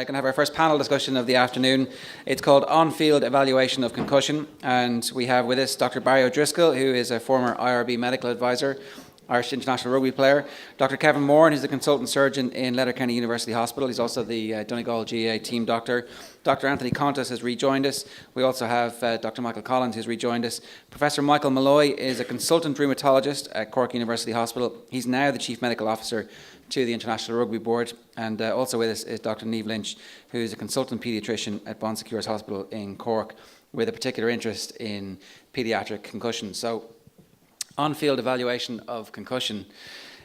going to have our first panel discussion of the afternoon. It's called On-Field Evaluation of Concussion, and we have with us Dr. Barry O'Driscoll, who is a former IRB medical advisor, Irish international rugby player, Dr. Kevin Moore, who's the consultant surgeon in Letterkenny University Hospital. He's also the Donegal GAA team doctor. Dr. Anthony Contas has rejoined us. We also have Dr. Michael Collins, who's rejoined us. Professor Michael Malloy is a consultant rheumatologist at Cork University Hospital. He's now the Chief Medical Officer to the International Rugby Board. And also with us is Dr. Niamh Lynch, who is a consultant paediatrician at Bon Secours Hospital in Cork, with a particular interest in paediatric concussion. So, on-field evaluation of concussion.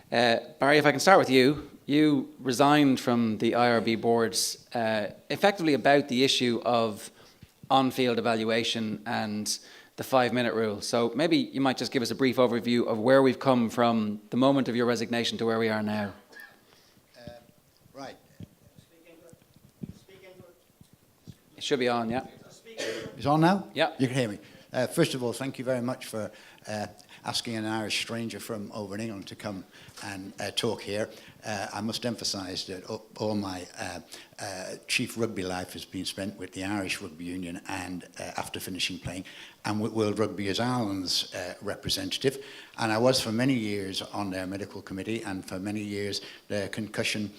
Barry, if I can start with you. You resigned from the IRB boards effectively about the issue of on-field evaluation and the 5-minute rule. So maybe you might just give us a brief overview of where we've come from the moment of your resignation to where we are now. Right. It should be on, yeah. It's on now? Yeah. You can hear me. First of all, thank you very much for asking an Irish stranger from over in England to come and talk here. I must emphasise that all my chief rugby life has been spent with the Irish Rugby Union and after finishing playing, and with World Rugby as Ireland's representative. And I was for many years on their medical committee and for many years their concussion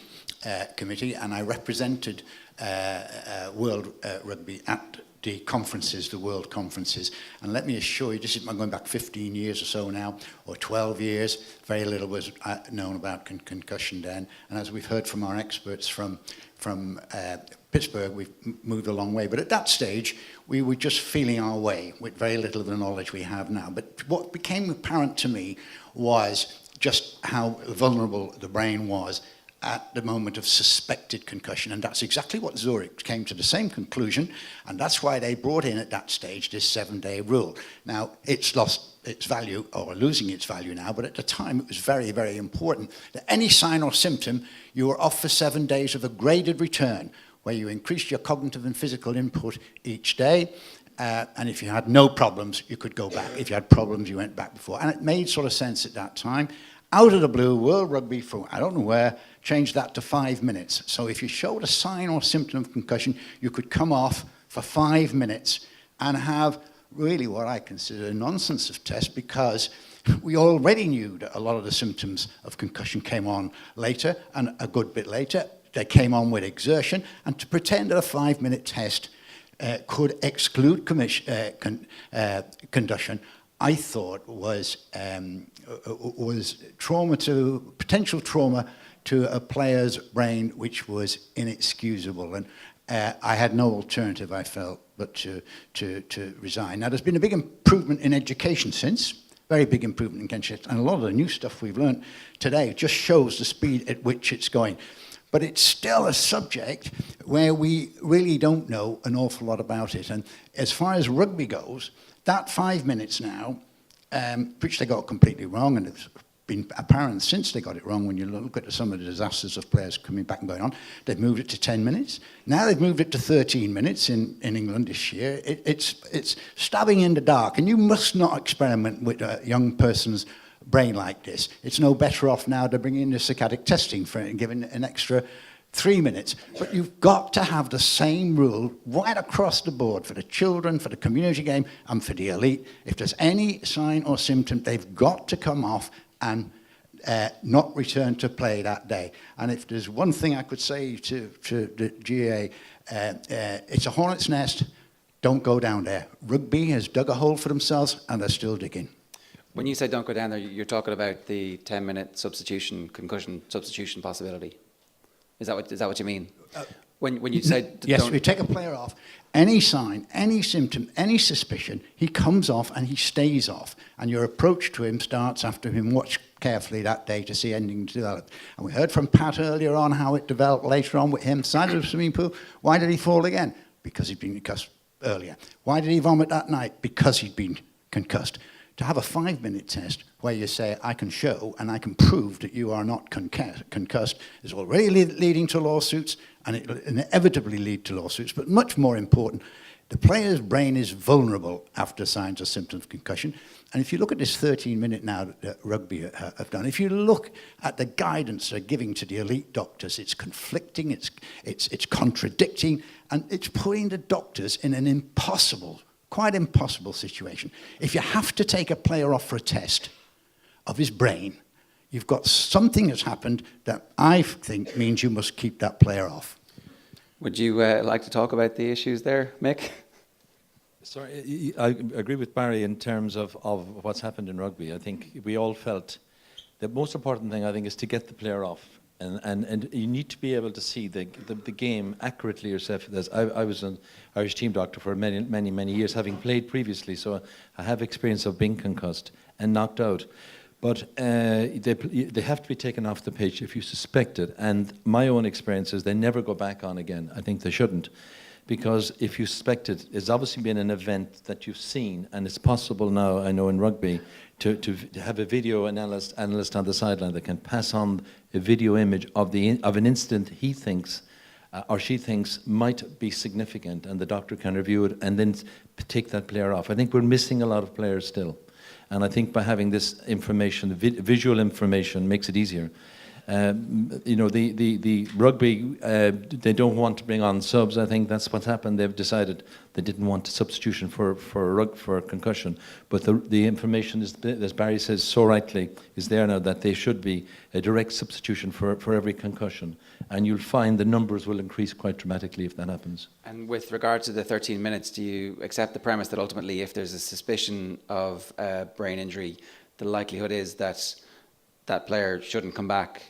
committee, and I represented World Rugby at the conferences, the world conferences. And let me assure you, this is going back 15 years or so now, or 12 years. Very little was known about concussion then. And as we've heard from our experts from Pittsburgh, we've moved a long way. But at that stage, we were just feeling our way with very little of the knowledge we have now. But what became apparent to me was just how vulnerable the brain was at the moment of suspected concussion. And that's exactly what Zurich came to the same conclusion, and that's why they brought in at that stage this 7-day rule. Now, it's lost its value, or losing its value now, but at the time it was very, very important that any sign or symptom, you were off for 7 days of a graded return, where you increased your cognitive and physical input each day, and if you had no problems, you could go back. If you had problems, you went back before. And it made sort of sense at that time. Out of the blue, World Rugby, from I don't know where, changed that to 5 minutes. So if you showed a sign or symptom of concussion, you could come off for 5 minutes and have really what I consider a nonsense of test, because we already knew that a lot of the symptoms of concussion came on later, and a good bit later. They came on with exertion, and to pretend that a 5-minute test could exclude concussion, I thought was potential trauma to a player's brain, which was inexcusable. And I had no alternative, I felt, but to resign. Now, there's been a big improvement in education since, very big improvement in education, and a lot of the new stuff we've learned today just shows the speed at which it's going. But it's still a subject where we really don't know an awful lot about it. And as far as rugby goes, that 5 minutes now, which they got completely wrong, and it's been apparent since they got it wrong when you look at some of the disasters of players coming back and going on. They've moved it to 10 minutes. Now they've moved it to 13 minutes in England this year. It's stabbing in the dark, and you must not experiment with a young person's brain like this. It's no better off now to bring in the saccadic testing for it and giving an extra 3 minutes. But you've got to have the same rule right across the board for the children, for the community game, and for the elite. If there's any sign or symptom, they've got to come off and not return to play that day. And if there's one thing I could say to the GAA, it's a hornet's nest. Don't go down there. Rugby has dug a hole for themselves, and they're still digging. When you say don't go down there, you're talking about the 10-minute substitution, concussion substitution possibility. Is that what you mean? When you say yes, we take a player off, any sign, any symptom, any suspicion, he comes off and he stays off. And your approach to him starts after him watched carefully that day to see anything develop. And we heard from Pat earlier on how it developed later on with him, side of the swimming pool. Why did he fall again? Because he'd been concussed earlier. Why did he vomit that night? Because he'd been concussed. To have a 5-minute test where you say, I can show and I can prove that you are not concussed is already leading to lawsuits, and it will inevitably lead to lawsuits. But much more important, The player's brain is vulnerable after signs or symptoms of concussion. And if you look at this 13-minute now that rugby have done, if you look at the guidance they're giving to the elite doctors, it's conflicting, it's contradicting, and it's putting the doctors in an impossible, quite impossible situation. If you have to take a player off for a test of his brain, you've got something that's happened that I think means you must keep that player off. Would you like to talk about the issues there, Mick? Sorry, I agree with Barry in terms of what's happened in rugby. I think we all felt the most important thing, I think, is to get the player off. And you need to be able to see the game accurately yourself. I was an Irish team doctor for many years, having played previously, so I have experience of being concussed and knocked out. But they have to be taken off the pitch if you suspect it. And my own experience is they never go back on again. I think they shouldn't. Because if you suspect it, it's obviously been an event that you've seen, and it's possible now, I know in rugby, to have a video analyst on the sideline that can pass on a video image of an incident he thinks or she thinks might be significant, and the doctor can review it and then take that player off. I think we're missing a lot of players still, and I think by having this information, visual information, makes it easier. The rugby, they don't want to bring on subs. I think that's what's happened. They've decided they didn't want a substitution for concussion. But the information is, as Barry says so rightly, is there now that there should be a direct substitution for every concussion. And you'll find the numbers will increase quite dramatically if that happens. And with regard to the 13 minutes, do you accept the premise that ultimately if there's a suspicion of brain injury, the likelihood is that that player shouldn't come back?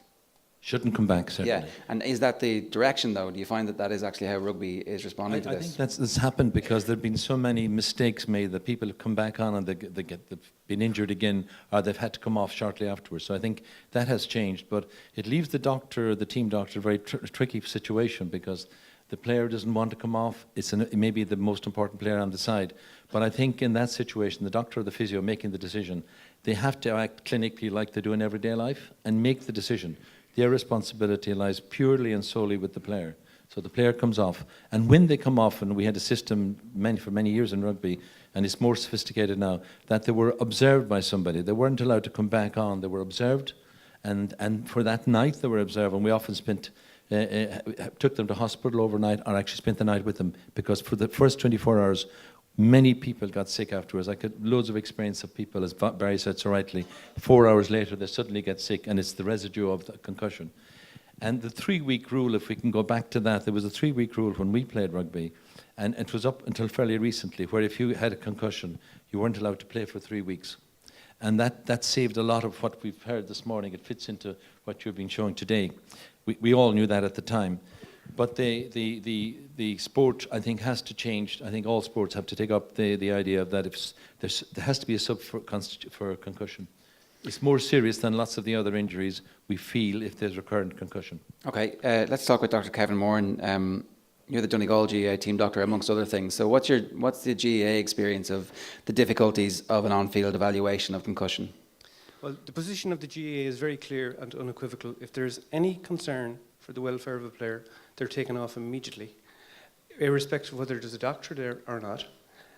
Shouldn't come back, certainly. Yeah, and is that the direction, though? Do you find that is actually how rugby is responding to this? I think that's happened because there have been so many mistakes made that people have come back on and they've been injured again, or they've had to come off shortly afterwards. So I think that has changed, but it leaves the team doctor, a very tricky situation because the player doesn't want to come off. It may be the most important player on the side. But I think in that situation, the doctor or the physio making the decision, they have to act clinically like they do in everyday life and make the decision. Their responsibility lies purely and solely with the player. So the player comes off, and when they come off, and we had a system for many years in rugby, and it's more sophisticated now, that they were observed by somebody. They weren't allowed to come back on. They were observed, and for that night they were observed, and we often took them to hospital overnight, or actually spent the night with them, because for the first 24 hours, many people got sick afterwards. I got loads of experience of people, as Barry said so rightly, 4 hours later they suddenly get sick, and it's the residue of the concussion. And the 3-week rule, if we can go back to that, there was a 3-week rule when we played rugby, and it was up until fairly recently, where if you had a concussion, you weren't allowed to play for 3 weeks. And that saved a lot of what we've heard this morning. It fits into what you've been showing today. We all knew that at the time. But the sport, I think, has to change. I think all sports have to take up the idea of that there has to be a sub for concussion. It's more serious than lots of the other injuries we feel if there's recurrent concussion. Okay, let's talk with Dr. Kevin Moran. You're the Donegal GAA team doctor, amongst other things. So what's the GAA experience of the difficulties of an on-field evaluation of concussion? Well, the position of the GAA is very clear and unequivocal. If there's any concern for the welfare of a player, they're taken off immediately, irrespective of whether there's a doctor there or not,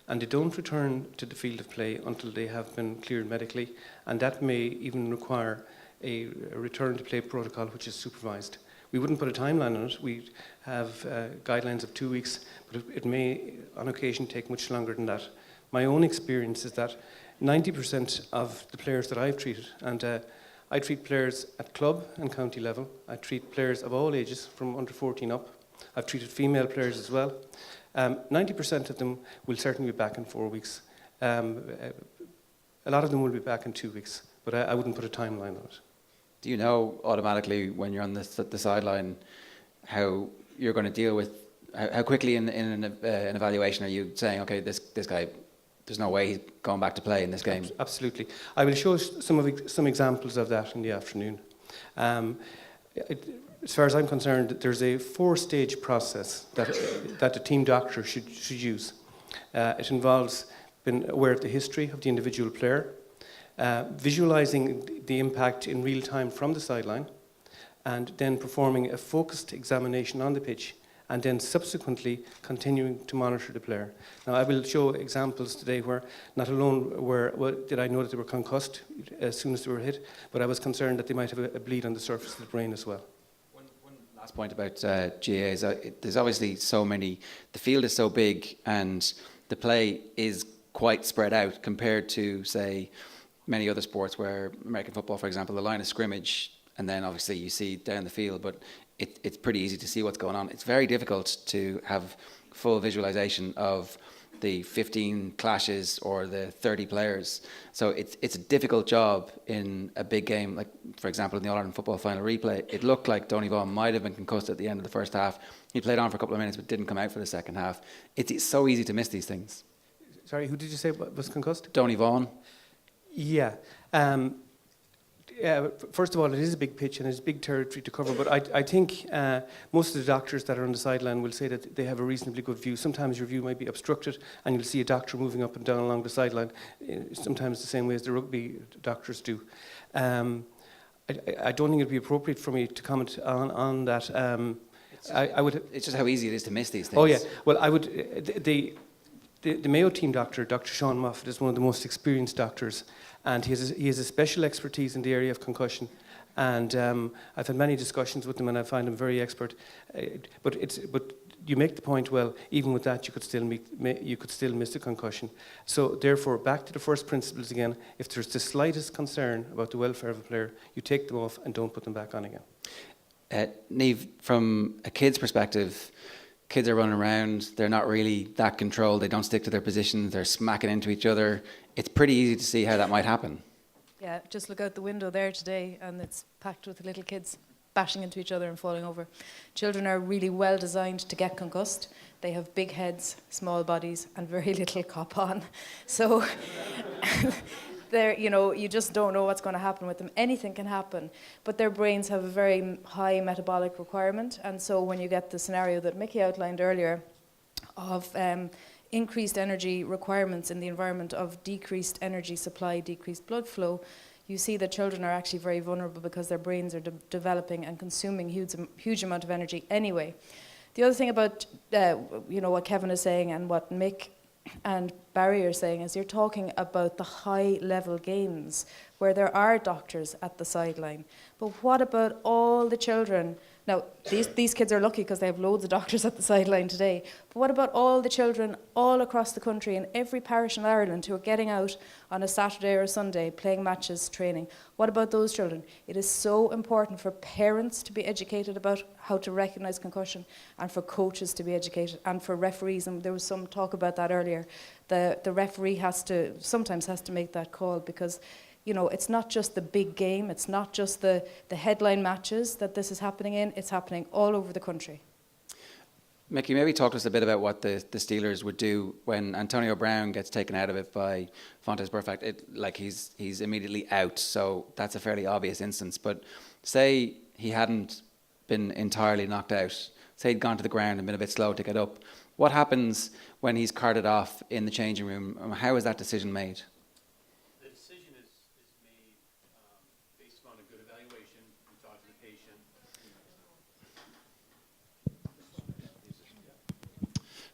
and they don't return to the field of play until they have been cleared medically, and that may even require a return to play protocol which is supervised. We wouldn't put a timeline on it. We have guidelines of 2 weeks, but it may on occasion take much longer than that. My own experience is that 90% of the players that I've treated, and I treat players at club and county level. I treat players of all ages, from under 14 up. I've treated female players as well. 90% of them will certainly be back in 4 weeks. A lot of them will be back in 2 weeks, but I wouldn't put a timeline on it. Do you know automatically when you're on the sideline how you're going to deal with, how quickly in an evaluation are you saying, okay, this guy, there's no way he's going back to play in this game? Absolutely. I will show some examples of that in the afternoon. As far as I'm concerned, there's a 4-stage process that the team doctor should use. It involves being aware of the history of the individual player, visualizing the impact in real time from the sideline, and then performing a focused examination on the pitch and then subsequently continuing to monitor the player. Now, I will show examples today where not alone did I know that they were concussed as soon as they were hit, but I was concerned that they might have a bleed on the surface of the brain as well. One last point about GAAs. There's obviously so many. The field is so big, and the play is quite spread out compared to, say, many other sports where American football, for example, the line of scrimmage, and then obviously you see down the field, but it's pretty easy to see what's going on. It's very difficult to have full visualization of the 15 clashes or the 30 players. So it's a difficult job in a big game. Like, for example, in the All-Ireland football final replay, it looked like Donny Vaughan might have been concussed at the end of the first half. He played on for a couple of minutes but didn't come out for the second half. It's so easy to miss these things. Sorry, who did you say was concussed? Donny Vaughan. Yeah. First of all, it is a big pitch and it's big territory to cover, but I think most of the doctors that are on the sideline will say that they have a reasonably good view. Sometimes your view might be obstructed and you'll see a doctor moving up and down along the sideline, sometimes the same way as the rugby doctors do. I don't think it would be appropriate for me to comment on that. It's just how easy it is to miss these things. Oh yeah, well I would, the Mayo team doctor, Dr. Sean Moffat, is one of the most experienced doctors, and he has a special expertise in the area of concussion. And I've had many discussions with him, and I find him very expert. But you make the point well. Even with that, you could still miss a concussion. So therefore, back to the first principles again. If there's the slightest concern about the welfare of a player, you take them off and don't put them back on again. Niamh, from a kid's perspective, kids are running around, they're not really that controlled, they don't stick to their positions, they're smacking into each other. It's pretty easy to see how that might happen. Yeah, just look out the window there today and it's packed with little kids bashing into each other and falling over. Children are really well designed to get concussed. They have big heads, small bodies and very little cop on. So you just don't know what's going to happen with them. Anything can happen, but their brains have a very high metabolic requirement, and so when you get the scenario that Mickey outlined earlier of increased energy requirements in the environment of decreased energy supply, decreased blood flow, you see that children are actually very vulnerable because their brains are developing and consuming huge amount of energy anyway. The other thing about what Kevin is saying and what Mick and Barry are saying is you're talking about the high-level games where there are doctors at the sideline. But what about all the children? Now, these kids are lucky because they have loads of doctors at the sideline today. But what about all the children all across the country in every parish in Ireland who are getting out on a Saturday or a Sunday, playing matches, training? What about those children? It is so important for parents to be educated about how to recognise concussion and for coaches to be educated and for referees. And there was some talk about that earlier. The referee sometimes has to make that call because it's not just the big game, it's not just the headline matches that this is happening in, it's happening all over the country. Mickey, maybe talk to us a bit about what the Steelers would do when Antonio Brown gets taken out of it by Fontes Burfict. He's immediately out, so that's a fairly obvious instance. But say he hadn't been entirely knocked out, say he'd gone to the ground and been a bit slow to get up. What happens when he's carted off in the changing room? How is that decision made?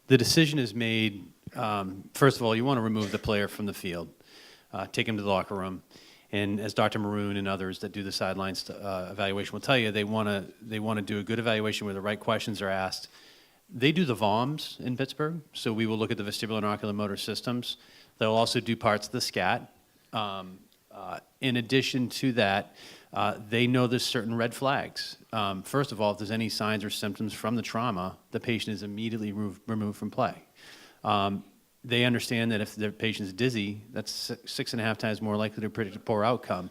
The decision is made, first of all, you want to remove the player from the field, take him to the locker room. And as Dr. Maroon and others that do the sidelines evaluation will tell you, they want to do a good evaluation where the right questions are asked. They do the VOMs in Pittsburgh, so we will look at the vestibular and oculomotor systems. They'll also do parts of the SCAT. In addition to that, they know there's certain red flags. First of all, if there's any signs or symptoms from the trauma, the patient is immediately removed from play. They understand that if the patient's dizzy, that's 6.5 times more likely to predict a poor outcome.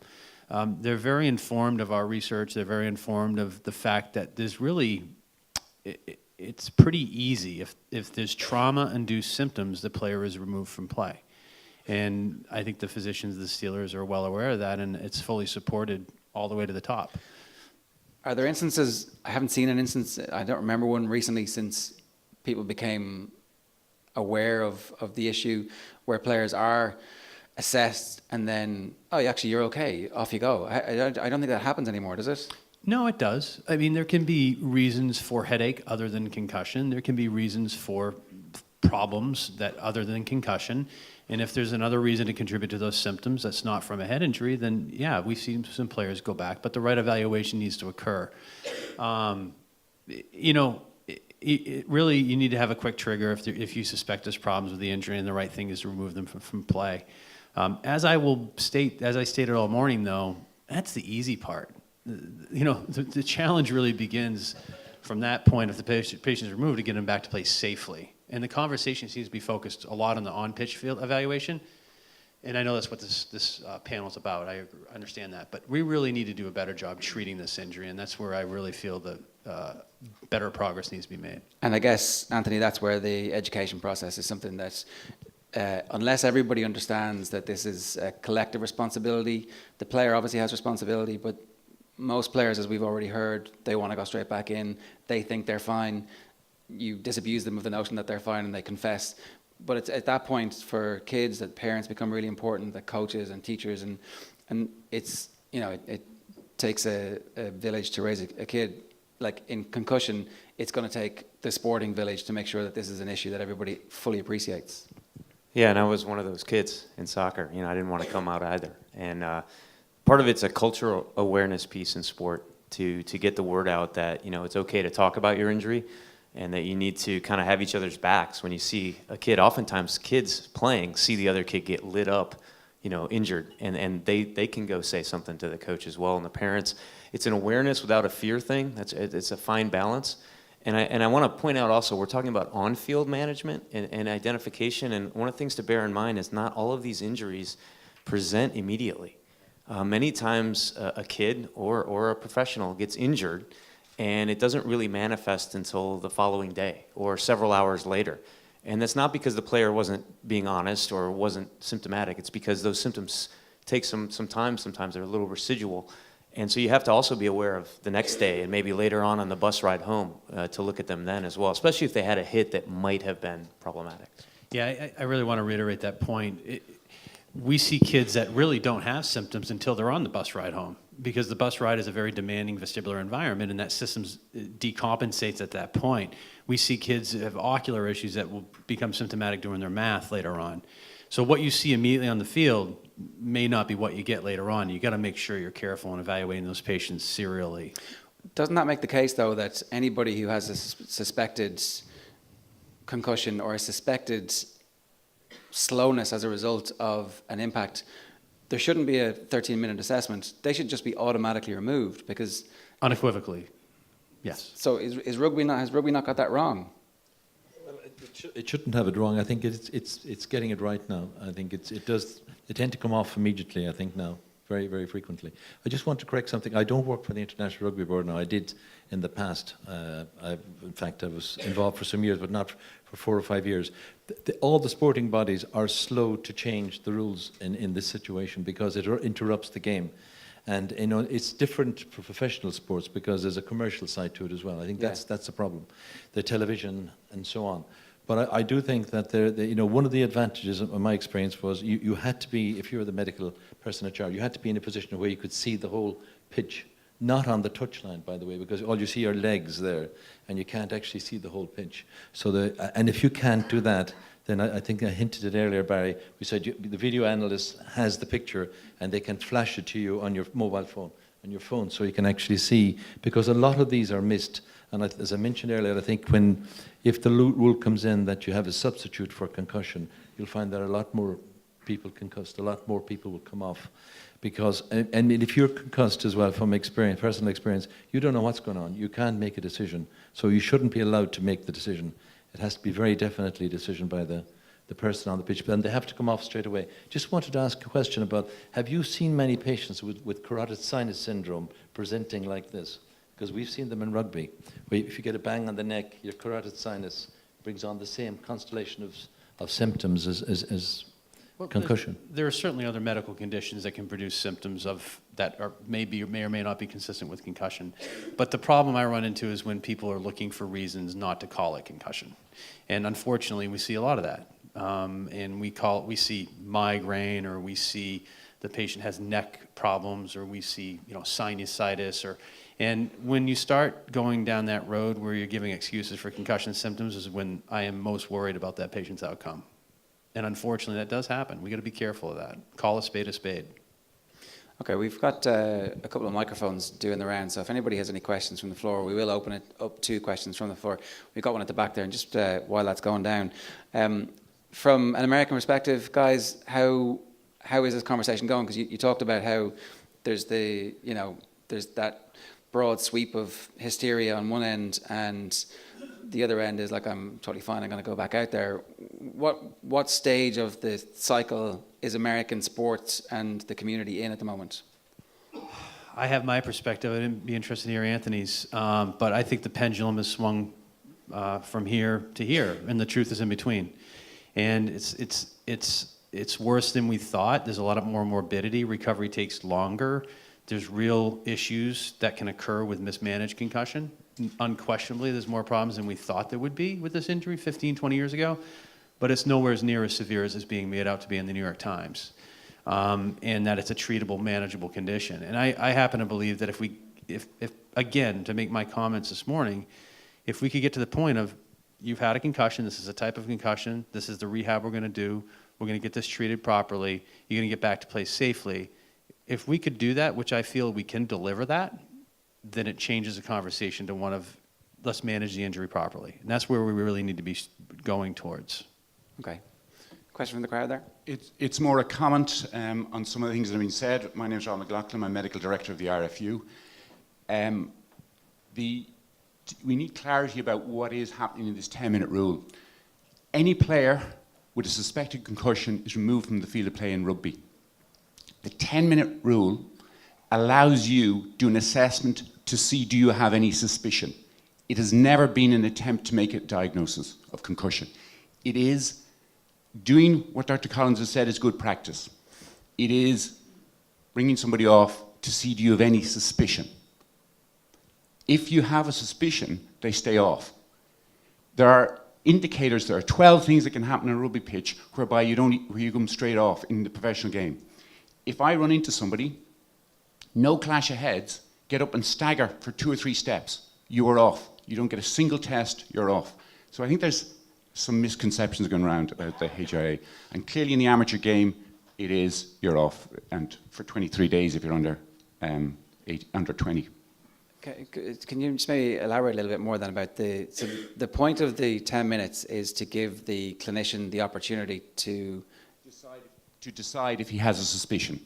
They're very informed of our research. They're very informed of the fact that there's really, it's pretty easy. If there's trauma-induced symptoms, the player is removed from play. And I think the physicians of the Steelers are well aware of that, and it's fully supported all the way to the top. Are there instances, I haven't seen an instance, I don't remember one recently since people became aware of the issue, where players are assessed and then, oh, actually you're okay, off you go. I don't think that happens anymore, does it? No, it does. I mean, there can be reasons for headache other than concussion. There can be reasons for problems that other than concussion. And if there's another reason to contribute to those symptoms that's not from a head injury, then yeah, we've seen some players go back, but the right evaluation needs to occur. You know, really, you need to have a quick trigger if you suspect there's problems with the injury, and the right thing is to remove them from play. As I stated all morning, though, that's the easy part. You know, the challenge really begins from that point if the patient is removed to get them back to play safely. And the conversation seems to be focused a lot on the on-pitch field evaluation. And I know that's what this panel is about. I understand that. But we really need to do a better job treating this injury, and that's where I really feel that better progress needs to be made. And I guess, Anthony, that's where the education process is something that, unless everybody understands that this is a collective responsibility, the player obviously has responsibility, but most players, as we've already heard, they want to go straight back in. They think they're fine. You disabuse them of the notion that they're fine and they confess. But it's at that point for kids that parents become really important, that coaches and teachers, and it's, you know, it takes a village to raise a kid. Like in concussion, it's going to take the sporting village to make sure that this is an issue that everybody fully appreciates. Yeah, and I was one of those kids in soccer. You know, I didn't want to come out either. And part of it's a cultural awareness piece in sport to get the word out that, you know, it's okay to talk about your injury and that you need to kind of have each other's backs. When you see a kid, oftentimes kids playing see the other kid get lit up, you know, injured, and they can go say something to the coach as well and the parents. It's an awareness without a fear thing. It's a fine balance. And I want to point out also, we're talking about on-field management and identification, and one of the things to bear in mind is not all of these injuries present immediately. Many times a kid or a professional gets injured and it doesn't really manifest until the following day or several hours later. And that's not because the player wasn't being honest or wasn't symptomatic. It's because those symptoms take some time. Sometimes they're a little residual. And so you have to also be aware of the next day and maybe later on the bus ride home to look at them then as well, especially if they had a hit that might have been problematic. Yeah, I really want to reiterate that point. We see kids that really don't have symptoms until they're on the bus ride home, because the bus ride is a very demanding vestibular environment, and that system decompensates at that point. We see kids that have ocular issues that will become symptomatic during their math later on. So what you see immediately on the field may not be what you get later on. You got to make sure you're careful in evaluating those patients serially. Doesn't that make the case, though, that anybody who has a suspected concussion or a suspected slowness as a result of an impact, there shouldn't be a 13-minute assessment? They should just be automatically removed, because... Unequivocally, yes. So has rugby not got that wrong? Well, it shouldn't have it wrong. I think it's getting it right now. I think they tend to come off immediately, I think, now, very, very frequently. I just want to correct something. I don't work for the International Rugby Board now. I did in the past. In fact, I was involved for some years, but not for 4 or 5 years. All the sporting bodies are slow to change the rules in this situation because it interrupts the game. And you know, it's different for professional sports because there's a commercial side to it as well. I think that's the problem, the television and so on. But I do think that you know, one of the advantages of my experience was you had to be, if you were the medical person in charge, you had to be in a position where you could see the whole pitch, not on the touchline, by the way, because all you see are legs there, and you can't actually see the whole pitch. So and if you can't do that, then I think I hinted it earlier, Barry. We said the video analyst has the picture, and they can flash it to you on your mobile phone, on your phone, so you can actually see, because a lot of these are missed. And as I mentioned earlier, I think if the rule comes in that you have a substitute for concussion, you'll find that a lot more people concussed, a lot more people will come off. Because, and if you're concussed as well from experience, personal experience, you don't know what's going on. You can't make a decision. So you shouldn't be allowed to make the decision. It has to be very definitely a decision by the person on the pitch. But they have to come off straight away. Just wanted to ask a question about, have you seen many patients with carotid sinus syndrome presenting like this? Because we've seen them in rugby, where if you get a bang on the neck, your carotid sinus brings on the same constellation of symptoms as concussion. There are certainly other medical conditions that can produce symptoms that may or may not be consistent with concussion. But the problem I run into is when people are looking for reasons not to call it concussion. And unfortunately, we see a lot of that. And we see migraine, or we see the patient has neck problems, or we see, you know, sinusitis, And when you start going down that road where you're giving excuses for concussion symptoms is when I am most worried about that patient's outcome. And unfortunately, that does happen. We got to be careful of that. Call a spade a spade. Okay, we've got a couple of microphones doing the round, so if anybody has any questions from the floor, we will open it up to questions from the floor. We've got one at the back there, and just while that's going down, from an American perspective, guys, how is this conversation going? Because you talked about how there's there's that broad sweep of hysteria on one end, and the other end is like, I'm totally fine, I'm going to go back out there. What stage of the cycle is American sports and the community in at the moment? I have my perspective. I'd be interested to hear Anthony's, but I think the pendulum has swung from here to here, and the truth is in between. And it's worse than we thought. There's a lot of more morbidity. Recovery takes longer. There's real issues that can occur with mismanaged concussion. Unquestionably, there's more problems than we thought there would be with this injury 15, 20 years ago, but it's nowhere near as severe as it's being made out to be in the New York Times, and that it's a treatable, manageable condition. And I happen to believe that if again, to make my comments this morning, if we could get to the point of, you've had a concussion, this is a type of concussion, this is the rehab we're going to do, we're going to get this treated properly, you're going to get back to play safely. If we could do that, which I feel we can deliver that, then it changes the conversation to one of, let's manage the injury properly. And that's where we really need to be going towards. Okay. Question from the crowd there? It's more a comment on some of the things that have been said. My name is Ron McLaughlin. I'm medical director of the RFU. We need clarity about what is happening in this 10-minute rule. Any player with a suspected concussion is removed from the field of play in rugby. The 10-minute rule allows you to do an assessment to see, do you have any suspicion? It has never been an attempt to make a diagnosis of concussion. It is doing what Dr. Collins has said is good practice. It is bringing somebody off to see, do you have any suspicion? If you have a suspicion, they stay off. There are indicators, there are 12 things that can happen on a rugby pitch whereby where you come straight off in the professional game. If I run into somebody, no clash of heads, get up and stagger for 2 or 3 steps, you are off. You don't get a single test, you're off. So I think there's some misconceptions going around about the HIA. And clearly in the amateur game, it is, you're off. And for 23 days if you're under 20. Can you just maybe elaborate a little bit more then about so the point of the 10 minutes is to give the clinician the opportunity to decide if he has a suspicion.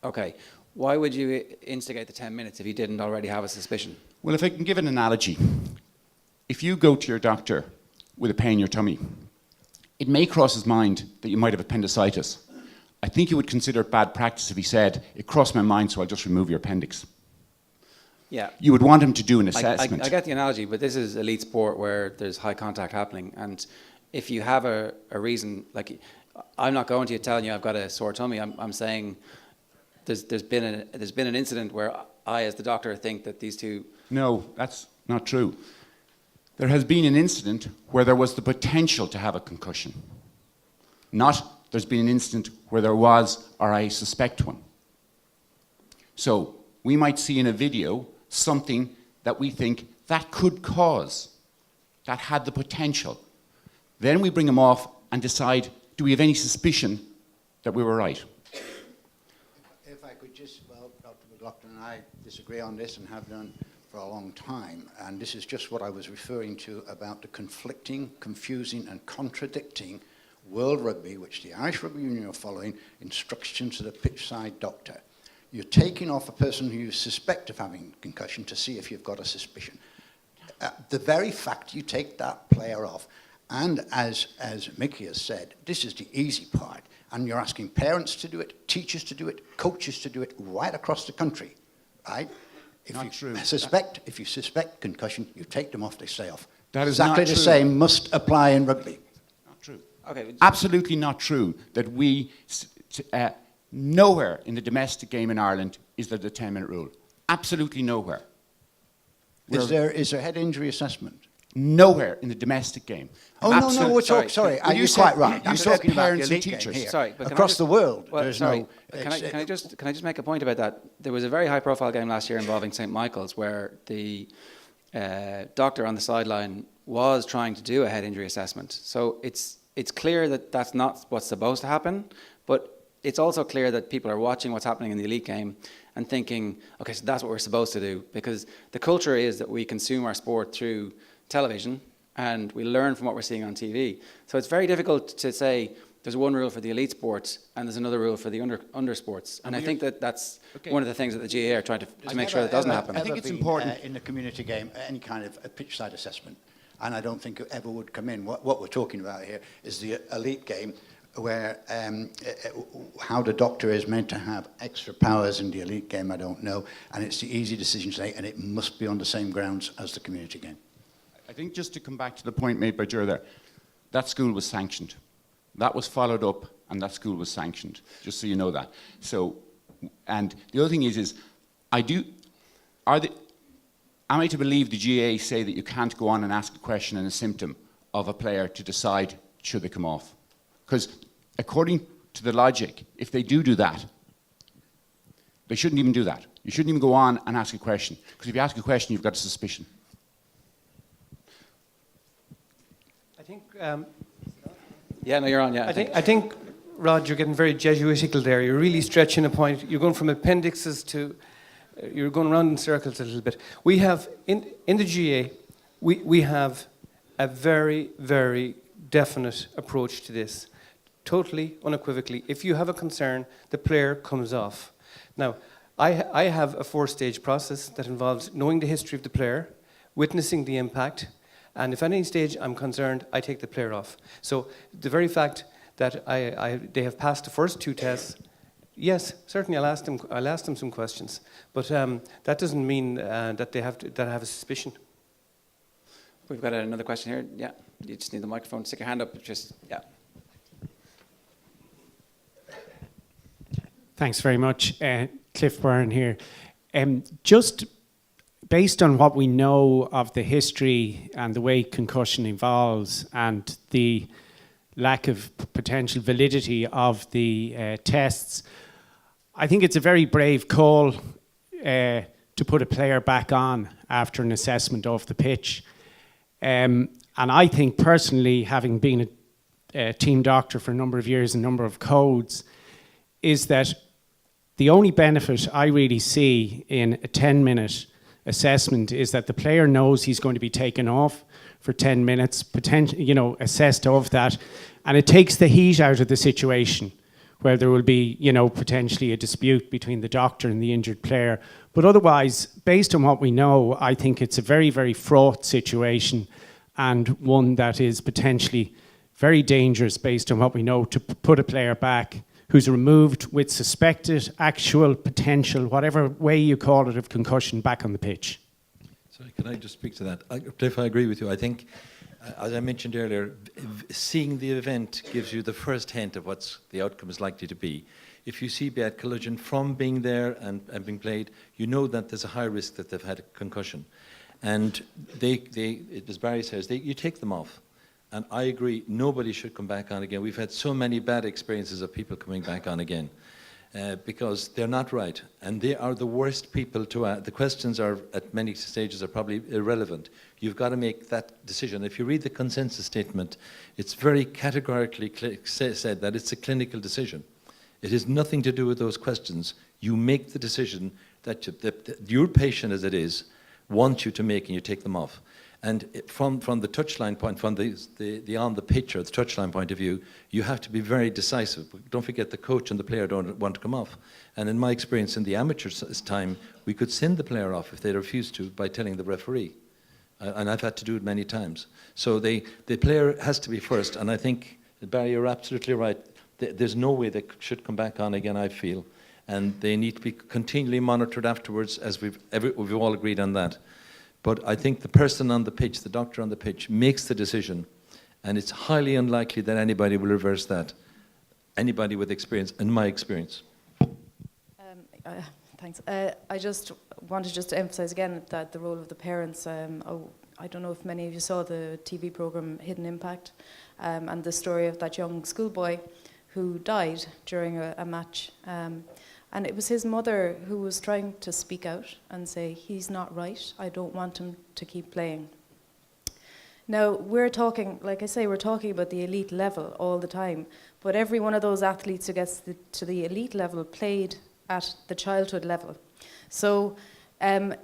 Okay. Why would you instigate the 10 minutes if you didn't already have a suspicion? Well, if I can give an analogy. If you go to your doctor with a pain in your tummy, it may cross his mind that you might have appendicitis. I think you would consider it bad practice if he said, it crossed my mind, so I'll just remove your appendix. Yeah. You would want him to do an assessment. I get the analogy, but this is elite sport where there's high contact happening. And if you have a reason, like, I'm not going to you telling you I've got a sore tummy. I'm saying there's been an incident where I, as the doctor, think that these two... No, that's not true. There has been an incident where there was the potential to have a concussion. Not there's been an incident where there was, or I suspect one. So we might see in a video something that we think that could cause, that had the potential. Then we bring them off and decide, do we have any suspicion that we were right? If I could just, well, Dr. McLaughlin and I disagree on this and have done for a long time, and this is just what I was referring to about the conflicting, confusing and contradicting World Rugby, which the Irish Rugby Union are following, instructions to the pitchside doctor. You're taking off a person who you suspect of having concussion to see if you've got a suspicion. The very fact you take that player off, and as Mickey has said, this is the easy part, and you're asking parents to do it, teachers to do it, coaches to do it right across the country, right? If you suspect concussion, you take them off, they stay off. That is exactly not the true. Same must apply in rugby. Not true. Okay. Absolutely not true that we... nowhere in the domestic game in Ireland is there the 10-minute rule. Absolutely nowhere. Is there head injury assessment? Nowhere in the domestic game. Oh, no, Absolute- we're sorry. talking, sorry, Well, you're you said- quite right. you I'm said talking about the parents and elite game teachers. here. Sorry, but can I Across just- the world, Well, there's sorry, no... can I just make a point about that? There was a very high-profile game last year involving St. Michael's where the doctor on the sideline was trying to do a head injury assessment. So it's clear that that's not what's supposed to happen, but it's also clear that people are watching what's happening in the elite game and thinking, okay, so that's what we're supposed to do, because the culture is that we consume our sport through television and we learn from what we're seeing on TV. So it's very difficult to say there's one rule for the elite sports and there's another rule for the under sports. And I think that's one of the things that the GAA are trying to make sure that doesn't happen. I think it's important. In the community game, any kind of a pitch side assessment, and I don't think it ever would come in. What we're talking about here is the elite game, where how the doctor is meant to have extra powers in the elite game, I don't know. And it's the easy decision to say, and it must be on the same grounds as the community game. I think just to come back to the point made by Ger there, that school was sanctioned. That was followed up, and that school was sanctioned, just so you know that. So, and the other thing is am I to believe the GAA say that you can't go on and ask a question and a symptom of a player to decide should they come off? Because according to the logic, if they do that, they shouldn't even do that. You shouldn't even go on and ask a question. Because if you ask a question, you've got a suspicion. I think Yeah, no, you're on, yeah. I think, Rod, you're getting very Jesuitical there. You're really stretching a point. You're going from appendixes to, you're going around in circles a little bit. We have, in the GA, we have a very, very definite approach to this. Totally, unequivocally. If you have a concern, the player comes off. Now, I have a 4-stage process that involves knowing the history of the player, witnessing the impact, and if at any stage I'm concerned, I take the player off. So the very fact that they have passed the first 2 tests, yes, certainly I'll ask them some questions, but that doesn't mean that they have a suspicion. We've got another question here. Yeah, you just need the microphone. Stick your hand up. Yeah. Thanks very much. Cliff Byrne here. Just based on what we know of the history and the way concussion evolves and the lack of potential validity of the tests, I think it's a very brave call to put a player back on after an assessment off the pitch. And I think personally, having been a team doctor for a number of years, a number of codes, is that the only benefit I really see in a 10-minute assessment is that the player knows he's going to be taken off for 10 minutes, assessed of that, and it takes the heat out of the situation where there will be, potentially a dispute between the doctor and the injured player. But otherwise, based on what we know, I think it's a very, very fraught situation and one that is potentially very dangerous based on what we know to put a player back who's removed with suspected, actual, potential, whatever way you call it, of concussion back on the pitch. Sorry, can I just speak to that? Cliff, I agree with you. I think, as I mentioned earlier, seeing the event gives you the first hint of what the outcome is likely to be. If you see bad collision from being there and being played, you know that there's a high risk that they've had a concussion. And as Barry says, you take them off. And I agree, nobody should come back on again. We've had so many bad experiences of people coming back on again because they're not right. And they are the worst people to ask. The questions are, at many stages, are probably irrelevant. You've got to make that decision. If you read the consensus statement, it's very categorically said that it's a clinical decision. It has nothing to do with those questions. You make the decision that your patient, as it is, wants you to make, and you take them off. And from the touchline point, from the on the pitch or the touchline point of view, you have to be very decisive. Don't forget the coach and the player don't want to come off. And in my experience in the amateur time, we could send the player off if they refused to by telling the referee. And I've had to do it many times. So the player has to be first. And I think, Barry, you're absolutely right. There's no way they should come back on again, I feel. And they need to be continually monitored afterwards, as we've all agreed on that. But I think the person on the pitch, the doctor on the pitch, makes the decision, and it's highly unlikely that anybody will reverse that. Anybody with experience, in my experience. Thanks. I just wanted to emphasise again that the role of the parents. I don't know if many of you saw the TV program Hidden Impact, and the story of that young schoolboy who died during a match. And it was his mother who was trying to speak out and say, he's not right, I don't want him to keep playing. Now, we're talking, like I say, we're talking about the elite level all the time, but every one of those athletes who gets to the elite level played at the childhood level. So at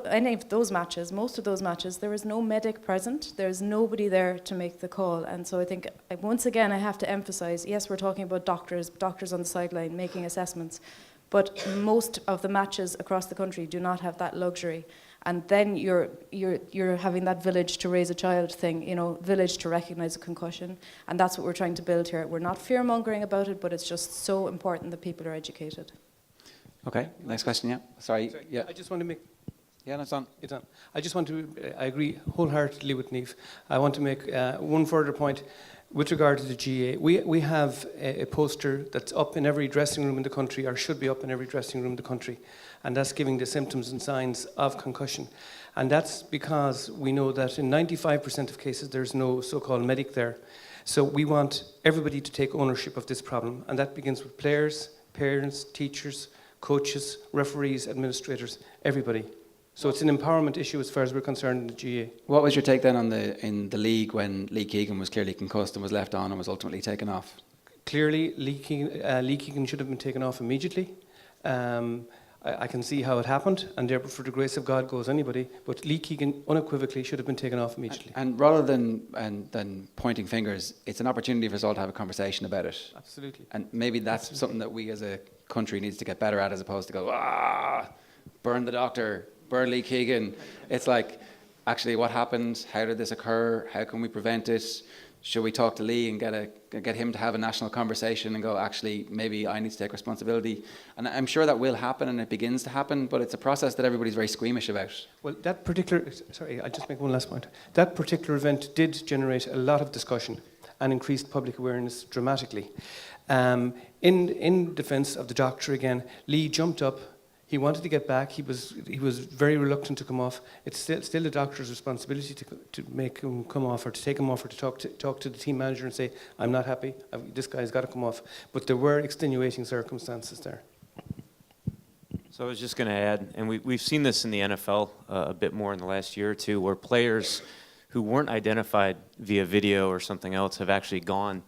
any of those matches, most of those matches, there is no medic present. There's nobody there to make the call. And so I think, once again, I have to emphasize, yes, we're talking about doctors on the sideline making assessments, but most of the matches across the country do not have that luxury. And then you're having that village to raise a child thing, you know, village to recognize a concussion. And that's what we're trying to build here. We're not fear-mongering about it, but it's just so important that people are educated. Okay, next question, yeah. Sorry, yeah. I just want to make... Yeah, that's on. It's on. I just want to... I agree wholeheartedly with Niamh. I want to make one further point with regard to the GA. We have a poster that's up in every dressing room in the country, or should be up in every dressing room in the country, and that's giving the symptoms and signs of concussion. And that's because we know that in 95% of cases there's no so-called medic there. So we want everybody to take ownership of this problem, and that begins with players, parents, teachers, coaches, referees, administrators, everybody. So it's an empowerment issue as far as we're concerned in the GA. What was your take then on in the league when Lee Keegan was clearly concussed and was left on and was ultimately taken off? Clearly, Lee Keegan should have been taken off immediately. I can see how it happened, and there, for the grace of God goes anybody, but Lee Keegan unequivocally should have been taken off immediately. And rather than pointing fingers, it's an opportunity for us all to have a conversation about it. Absolutely. And maybe that's something that we as a country needs to get better at, as opposed to go, burn the doctor, burn Lee Keegan. It's like, actually, what happened? How did this occur? How can we prevent it? Should we talk to Lee and get him to have a national conversation and go, actually, maybe I need to take responsibility? And I'm sure that will happen, and it begins to happen, but it's a process that everybody's very squeamish about. Well, that particular... Sorry, I'll just make one last point. That particular event did generate a lot of discussion and increased public awareness dramatically. In defence of the doctor again, Lee jumped up. He wanted to get back. He was very reluctant to come off. It's still the doctor's responsibility to make him come off, or to take him off, or to talk to the team manager and say, I'm not happy, this guy's got to come off. But there were extenuating circumstances there. So I was just going to add, and we've seen this in the NFL a bit more in the last year or two, where players who weren't identified via video or something else have actually gone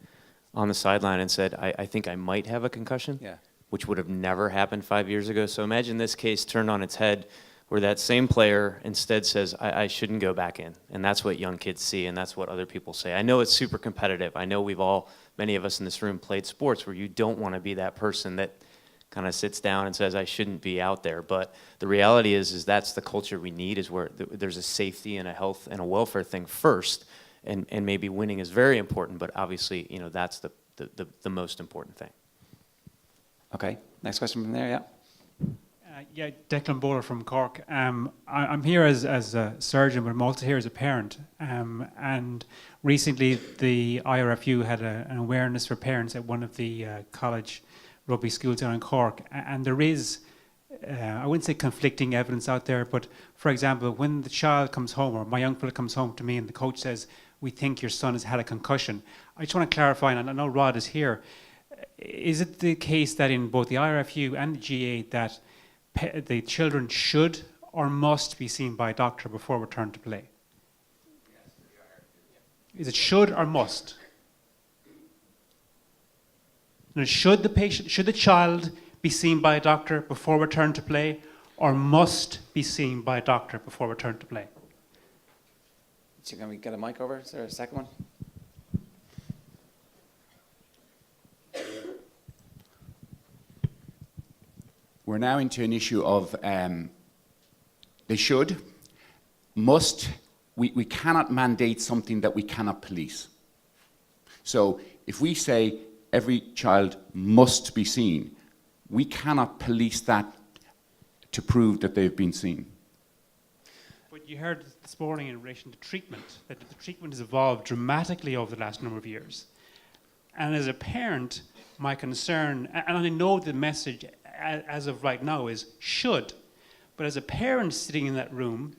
on the sideline and said, I think I might have a concussion. Yeah. Which would have never happened 5 years ago. So imagine this case turned on its head, where that same player instead says, I shouldn't go back in. And that's what young kids see, and that's what other people say. I know it's super competitive. I know many of us in this room played sports where you don't want to be that person that kind of sits down and says, I shouldn't be out there. But the reality is that's the culture we need, is where there's a safety and a health and a welfare thing first. And maybe winning is very important, but obviously, that's the most important thing. Okay, next question from there, yeah. Declan Bowler from Cork. I'm here as a surgeon, but I'm also here as a parent. And recently the IRFU had an awareness for parents at one of the college rugby schools down in Cork. And there is, I wouldn't say conflicting evidence out there, but for example, when the child comes home, or my young fellow comes home to me and the coach says, we think your son has had a concussion, I just want to clarify, and I know Rod is here, is it the case that in both the IRFU and the GA that the children should or must be seen by a doctor before return to play? Is it should or must? Now, should the child be seen by a doctor before return to play, or must be seen by a doctor before return to play? So can we get a mic over? Is there a second one? We're now into an issue of they should, must. We cannot mandate something that we cannot police. So if we say every child must be seen, we cannot police that to prove that they've been seen. But you heard this morning in relation to treatment, that the treatment has evolved dramatically over the last number of years. And as a parent, my concern, and I know the message as of right now is should, but as a parent sitting in that room,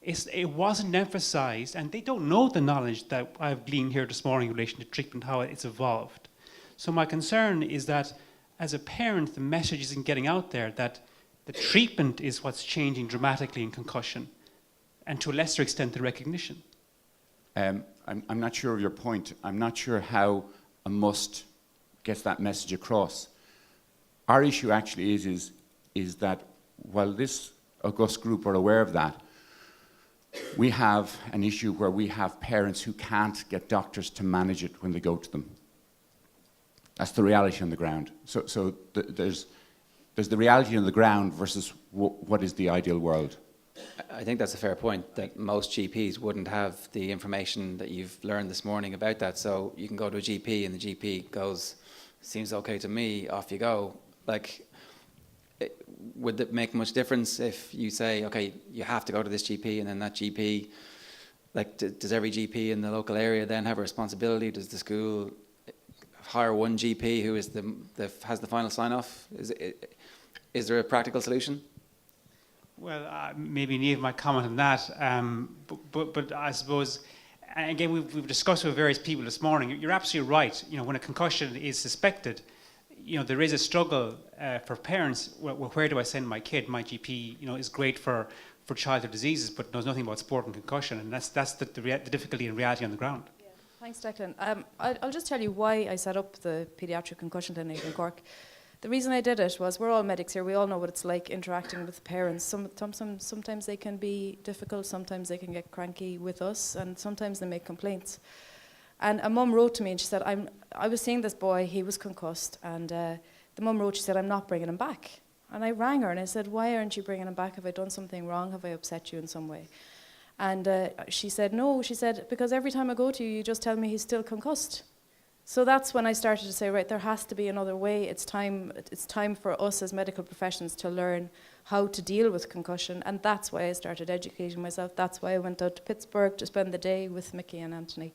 it wasn't emphasized, and they don't know the knowledge that I've gleaned here this morning in relation to treatment, how it's evolved. So my concern is that as a parent, the message isn't getting out there that the treatment is what's changing dramatically in concussion, and to a lesser extent, the recognition. I'm not sure of your point. I'm not sure how a must gets that message across. Our issue actually is that while this august group are aware of that, we have an issue where we have parents who can't get doctors to manage it when they go to them. That's the reality on the ground. So there's the reality on the ground versus what is the ideal world. I think that's a fair point, that most GPs wouldn't have the information that you've learned this morning about that. So you can go to a GP and the GP goes, seems okay to me, off you go. Like, would it make much difference if you say, okay, you have to go to this GP, and then that GP, like, does every GP in the local area then have a responsibility? Does the school hire one GP who is has the final sign-off? Is there a practical solution? Well, maybe Niamh might comment on that, but I suppose, and again, we've discussed with various people this morning. You're absolutely right. You know, when a concussion is suspected, you know, there is a struggle for parents. Well, where do I send my kid? My GP, you know, is great for childhood diseases, but knows nothing about sport and concussion, and that's the difficulty in reality on the ground. Yeah. Thanks, Declan. I'll just tell you why I set up the paediatric concussion clinic in Cork. The reason I did it was, we're all medics here, we all know what it's like interacting with parents. Sometimes they can be difficult, sometimes they can get cranky with us, and sometimes they make complaints. And a mum wrote to me and she said, I was seeing this boy, he was concussed, and the mum wrote, she said, I'm not bringing him back. And I rang her and I said, why aren't you bringing him back? Have I done something wrong? Have I upset you in some way? And she said, no, she said, because every time I go to you, you just tell me he's still concussed. So that's when I started to say, right, there has to be another way. It's time for us as medical professionals to learn how to deal with concussion, and that's why I started educating myself. That's why I went out to Pittsburgh to spend the day with Mickey and Anthony,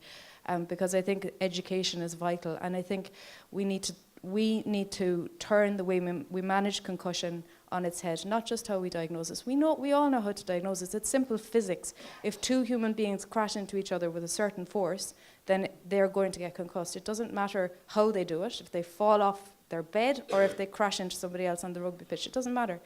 because I think education is vital, and I think we need to turn the way we manage concussion on its head, not just how we diagnose it. We all know how to diagnose it. It's simple physics. If two human beings crash into each other with a certain force, then they're going to get concussed. It doesn't matter how they do it, if they fall off their bed or if they crash into somebody else on the rugby pitch. It doesn't matter.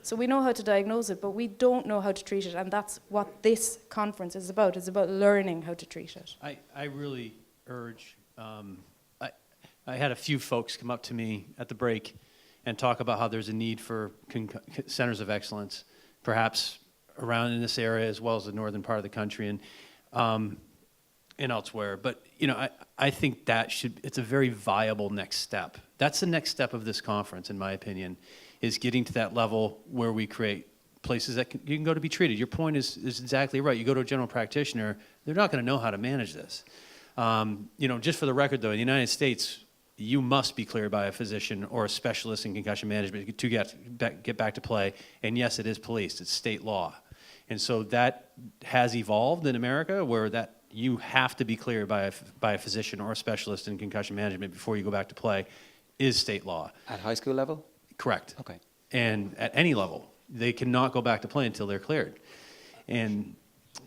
So we know how to diagnose it, but we don't know how to treat it, and that's what this conference is about. It's about learning how to treat it. I really urge, I had a few folks come up to me at the break and talk about how there's a need for centers of excellence, perhaps around in this area as well as the northern part of the country and elsewhere. But you know, I think it's a very viable next step. That's the next step of this conference, in my opinion, is getting to that level where we create places that you can go to be treated. Your point is exactly right. You go to a general practitioner, they're not going to know how to manage this. You know, just for the record, though, in the United States, you must be cleared by a physician or a specialist in concussion management to get back to play. And yes, it is policed. It's state law. And so that has evolved in America, where that you have to be cleared by a physician or a specialist in concussion management before you go back to play, is state law. At high school level? Correct. Okay. And at any level, they cannot go back to play until they're cleared. And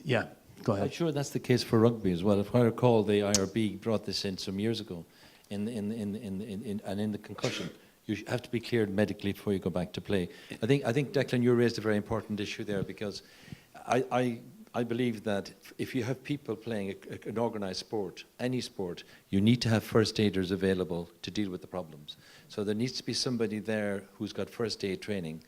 yeah, go ahead. I'm sure that's the case for rugby as well. If I recall, the IRB brought this in some years ago. In the concussion, you have to be cleared medically before you go back to play. I think Declan, you raised a very important issue there, because I believe that if you have people playing an organised sport, any sport, you need to have first aiders available to deal with the problems. So there needs to be somebody there who's got first aid training.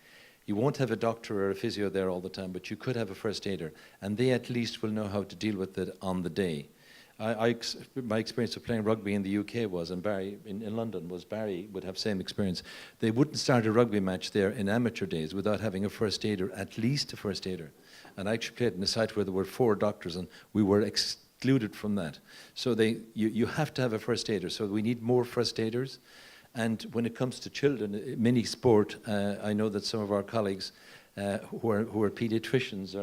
You won't have a doctor or a physio there all the time, but you could have a first aider, and they at least will know how to deal with it on the day. My experience of playing rugby in the UK was, and Barry in London was, Barry would have same experience. They wouldn't start a rugby match there in amateur days without having a first aider, at least a first aider. And I actually played in a site where there were 4 doctors, and we were excluded from that. So you have to have a first aider. So we need more first aiders. And when it comes to children, mini sport, I know that some of our colleagues who are pediatricians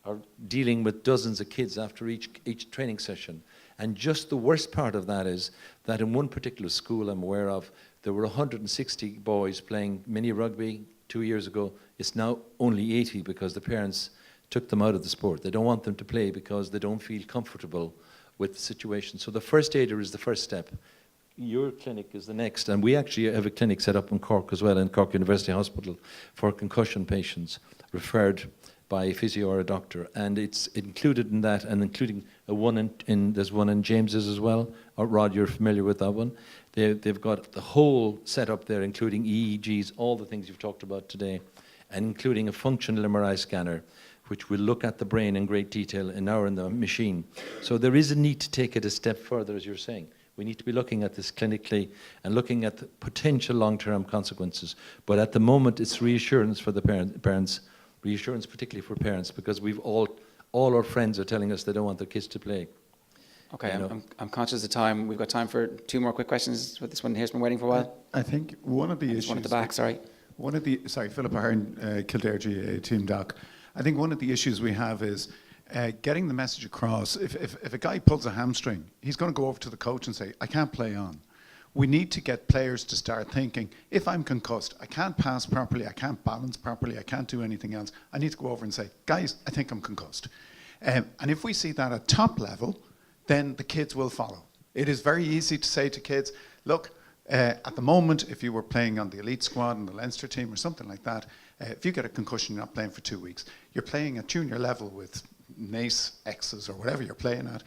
are dealing with dozens of kids after each training session. And just the worst part of that is that in one particular school I'm aware of, there were 160 boys playing mini rugby 2 years ago. It's now only 80 because the parents took them out of the sport. They don't want them to play because they don't feel comfortable with the situation. So the first aider is the first step. Your clinic is the next, and we actually have a clinic set up in Cork as well, in Cork University Hospital, for concussion patients referred by a physio or a doctor, and it's included in that, and including there's one in James's as well. Rod, you're familiar with that one. They've got the whole setup there, including EEGs, all the things you've talked about today, and including a functional MRI scanner, which will look at the brain in great detail in the machine. So there is a need to take it a step further, as you're saying. We need to be looking at this clinically and looking at the potential long-term consequences. But at the moment, it's reassurance for the parents, reassurance particularly for parents, because we've all our friends are telling us they don't want their kids to play. Okay, I'm conscious of time. We've got time for 2 more quick questions. This one here's been waiting for a while. I think one of the issues... One at the back, sorry. Philip Ahern, Kildare GAA Team Doc. I think one of the issues we have is getting the message across. If a guy pulls a hamstring, he's going to go over to the coach and say, I can't play on. We need to get players to start thinking, if I'm concussed, I can't pass properly, I can't balance properly, I can't do anything else. I need to go over and say, guys, I think I'm concussed. And if we see that at top level, then the kids will follow. It is very easy to say to kids, look, at the moment, if you were playing on the elite squad in the Leinster team or something like that, if you get a concussion, you're not playing for 2 weeks. You're playing at junior level with NACE X's or whatever you're playing at.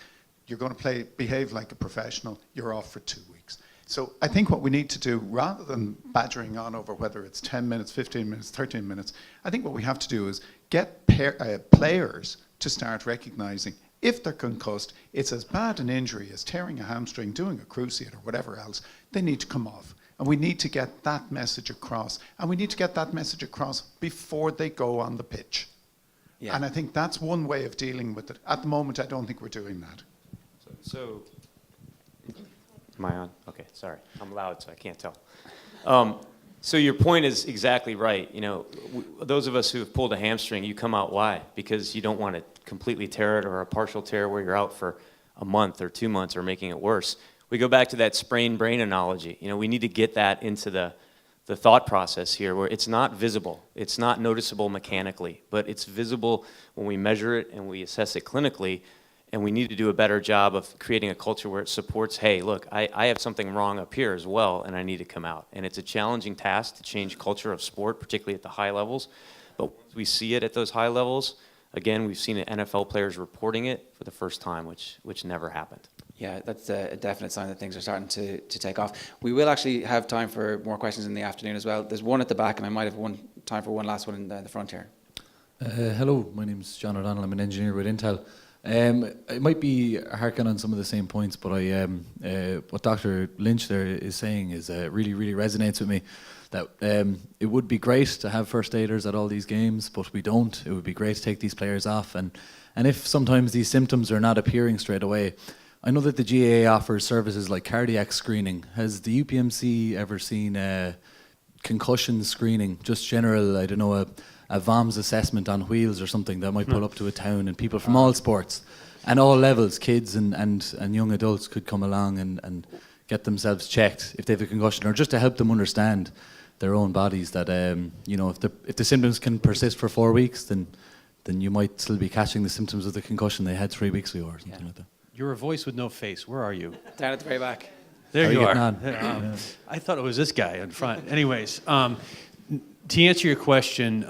You're going to behave like a professional. You're off for 2 weeks. So I think what we need to do, rather than badgering on over whether it's 10 minutes, 15 minutes, 13 minutes, I think what we have to do is get players to start recognizing if they're concussed, it's as bad an injury as tearing a hamstring, doing a cruciate or whatever else. They need to come off. And we need to get that message across. And we need to get that message across before they go on the pitch. Yeah. And I think that's one way of dealing with it. At the moment, I don't think we're doing that. So am I on? Okay, sorry. I'm loud, so I can't tell. So your point is exactly right. You know, those of us who have pulled a hamstring, you come out why? Because you don't want to completely tear it or a partial tear where you're out for a month or 2 months or making it worse. We go back to that sprained brain analogy. You know, we need to get that into the thought process here where it's not visible. It's not noticeable mechanically, but it's visible when we measure it and we assess it clinically. And we need to do a better job of creating a culture where it supports, hey, look, I have something wrong up here as well, and I need to come out. And it's a challenging task to change culture of sport, particularly at the high levels. But once we see it at those high levels, again, we've seen NFL players reporting it for the first time, which never happened. Yeah, that's a definite sign that things are starting to take off. We will actually have time for more questions in the afternoon as well. There's one at the back, and I might have time for one last one in the front here. Hello, my name's John O'Donnell. I'm an engineer with Intel. It might be harking on some of the same points, but what Dr. Lynch there is saying is really, really resonates with me. That it would be great to have first aiders at all these games, but we don't. It would be great to take these players off, and if sometimes these symptoms are not appearing straight away, I know that the GAA offers services like cardiac screening. Has the UPMC ever seen concussion screening, just general, I don't know, a VOMS assessment on wheels or something that might pull up to a town, and people from all sports and all levels, kids and young adults could come along and get themselves checked if they have a concussion, or just to help them understand their own bodies that, you know, if the symptoms can persist for 4 weeks, then you might still be catching the symptoms of the concussion they had 3 weeks ago or something like that. You're a voice with no face. Where are you? Down at the very back. There you are. I thought it was this guy in front. Anyways, to answer your question,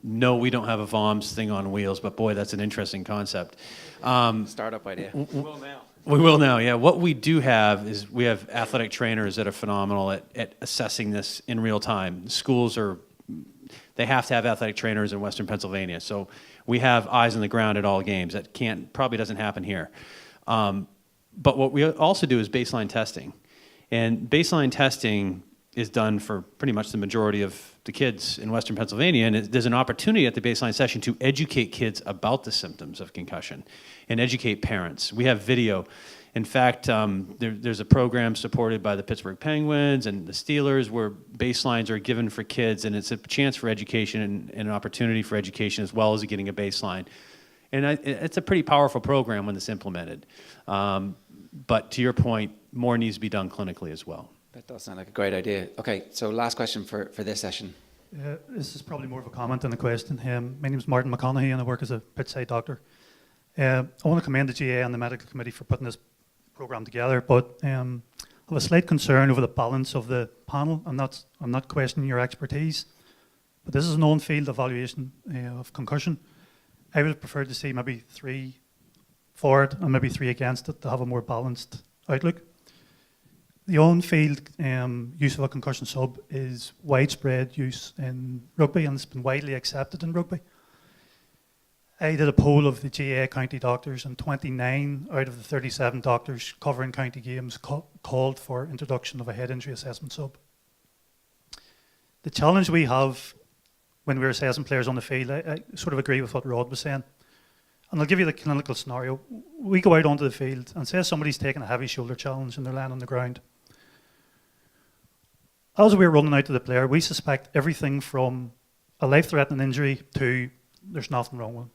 no, we don't have a VOMS thing on wheels, but boy, that's an interesting concept. Startup idea. We will now. We will now, yeah. What we do have is we have athletic trainers that are phenomenal at assessing this in real time. Schools they have to have athletic trainers in Western Pennsylvania, so we have eyes on the ground at all games. That probably doesn't happen here. But what we also do is baseline testing. And baseline testing is done for pretty much the majority of the kids in Western Pennsylvania, and there's an opportunity at the baseline session to educate kids about the symptoms of concussion and educate parents. We have video. In fact, there's a program supported by the Pittsburgh Penguins and the Steelers where baselines are given for kids, and it's a chance for education and an opportunity for education as well as getting a baseline. And it's a pretty powerful program when it's implemented. But to your point, more needs to be done clinically as well. That does sound like a great idea. Okay, so last question for this session. This is probably more of a comment than a question. My name is Martin McConaughey and I work as a pitchside doctor. I want to commend the GA and the medical committee for putting this programme together, but I have a slight concern over the balance of the panel. I'm not questioning your expertise, but this is an on-field evaluation of concussion. I would have preferred to see maybe 3 for it and maybe 3 against it to have a more balanced outlook. The on-field use of a concussion sub is widespread use in rugby and it's been widely accepted in rugby. I did a poll of the GA county doctors and 29 out of the 37 doctors covering county games called for introduction of a head injury assessment sub. The challenge we have when we're assessing players on the field, I sort of agree with what Rod was saying. And I'll give you the clinical scenario. We go out onto the field and say somebody's taking a heavy shoulder challenge and they're laying on the ground. As we're running out to the player, we suspect everything from a life-threatening injury to there's nothing wrong with him.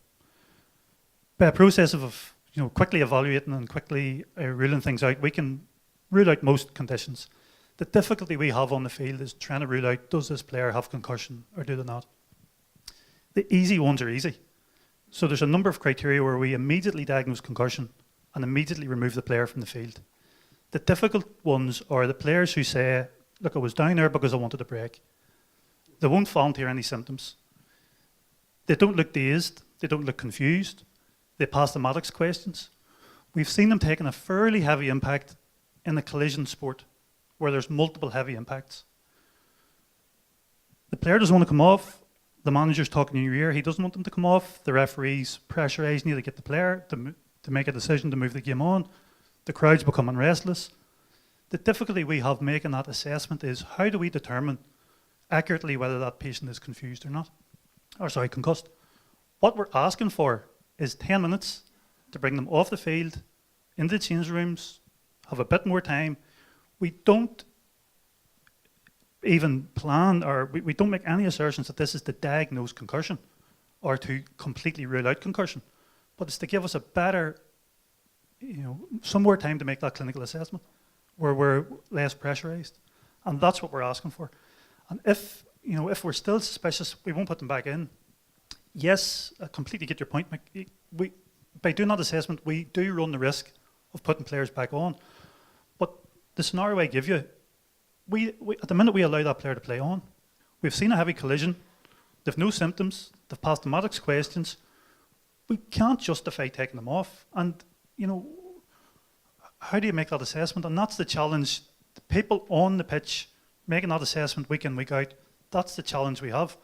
By a process of quickly evaluating and quickly ruling things out, we can rule out most conditions. The difficulty we have on the field is trying to rule out, does this player have concussion or do they not? The easy ones are easy. So there's a number of criteria where we immediately diagnose concussion and immediately remove the player from the field. The difficult ones are the players who say, look, I was down there because I wanted a break. They won't volunteer any symptoms. They don't look dazed. They don't look confused. They pass the Maddox questions. We've seen them taking a fairly heavy impact in a collision sport where there's multiple heavy impacts. The player doesn't want to come off. The manager's talking in your ear. He doesn't want them to come off. The referee's pressurising you to get the player to make a decision to move the game on. The crowd's becoming restless. The difficulty we have making that assessment is how do we determine accurately whether that patient is confused or not? Concussed. What we're asking for is 10 minutes to bring them off the field, into the change rooms, have a bit more time. We don't even plan or we don't make any assertions that this is to diagnose concussion or to completely rule out concussion, but it's to give us a better, some more time to make that clinical assessment where we're less pressurised. And that's what we're asking for. And if we're still suspicious, we won't put them back in. Yes, I completely get your point. By doing that assessment, we do run the risk of putting players back on. But the scenario I give you, we at the minute we allow that player to play on. We've seen a heavy collision. They've no symptoms. They've passed the Maddox questions. We can't justify taking them off. And, how do you make that assessment? And that's the challenge. The people on the pitch making that assessment week in, week out, that's the challenge we have.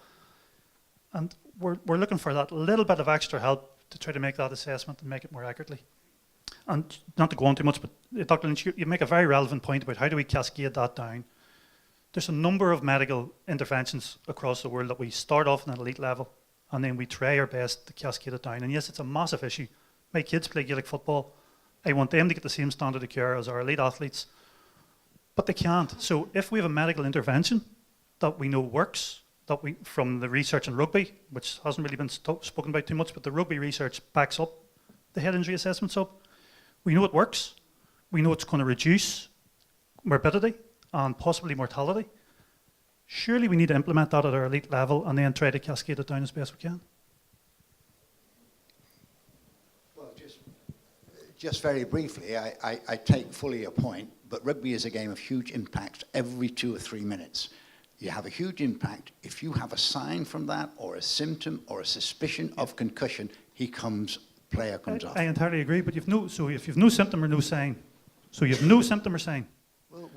And we're looking for that little bit of extra help to try to make that assessment and make it more accurately. And not to go on too much, but Dr. Lynch, you make a very relevant point about how do we cascade that down. There's a number of medical interventions across the world that we start off at an elite level and then we try our best to cascade it down. And yes, it's a massive issue. My kids play Gaelic football. I want them to get the same standard of care as our elite athletes, but they can't. So if we have a medical intervention that we know works, from the research in rugby, which hasn't really been spoken about too much, but the rugby research backs up the head injury assessment sub. We know it works. We know it's going to reduce morbidity and possibly mortality. Surely we need to implement that at our elite level and then try to cascade it down as best we can. Well, just very briefly, I take fully your point, but rugby is a game of huge impact every 2 or 3 minutes. You have a huge impact. If you have a sign from that or a symptom or a suspicion of concussion, player comes off. I entirely agree, but if you've no symptom or no sign, so you have no symptom or sign. Well,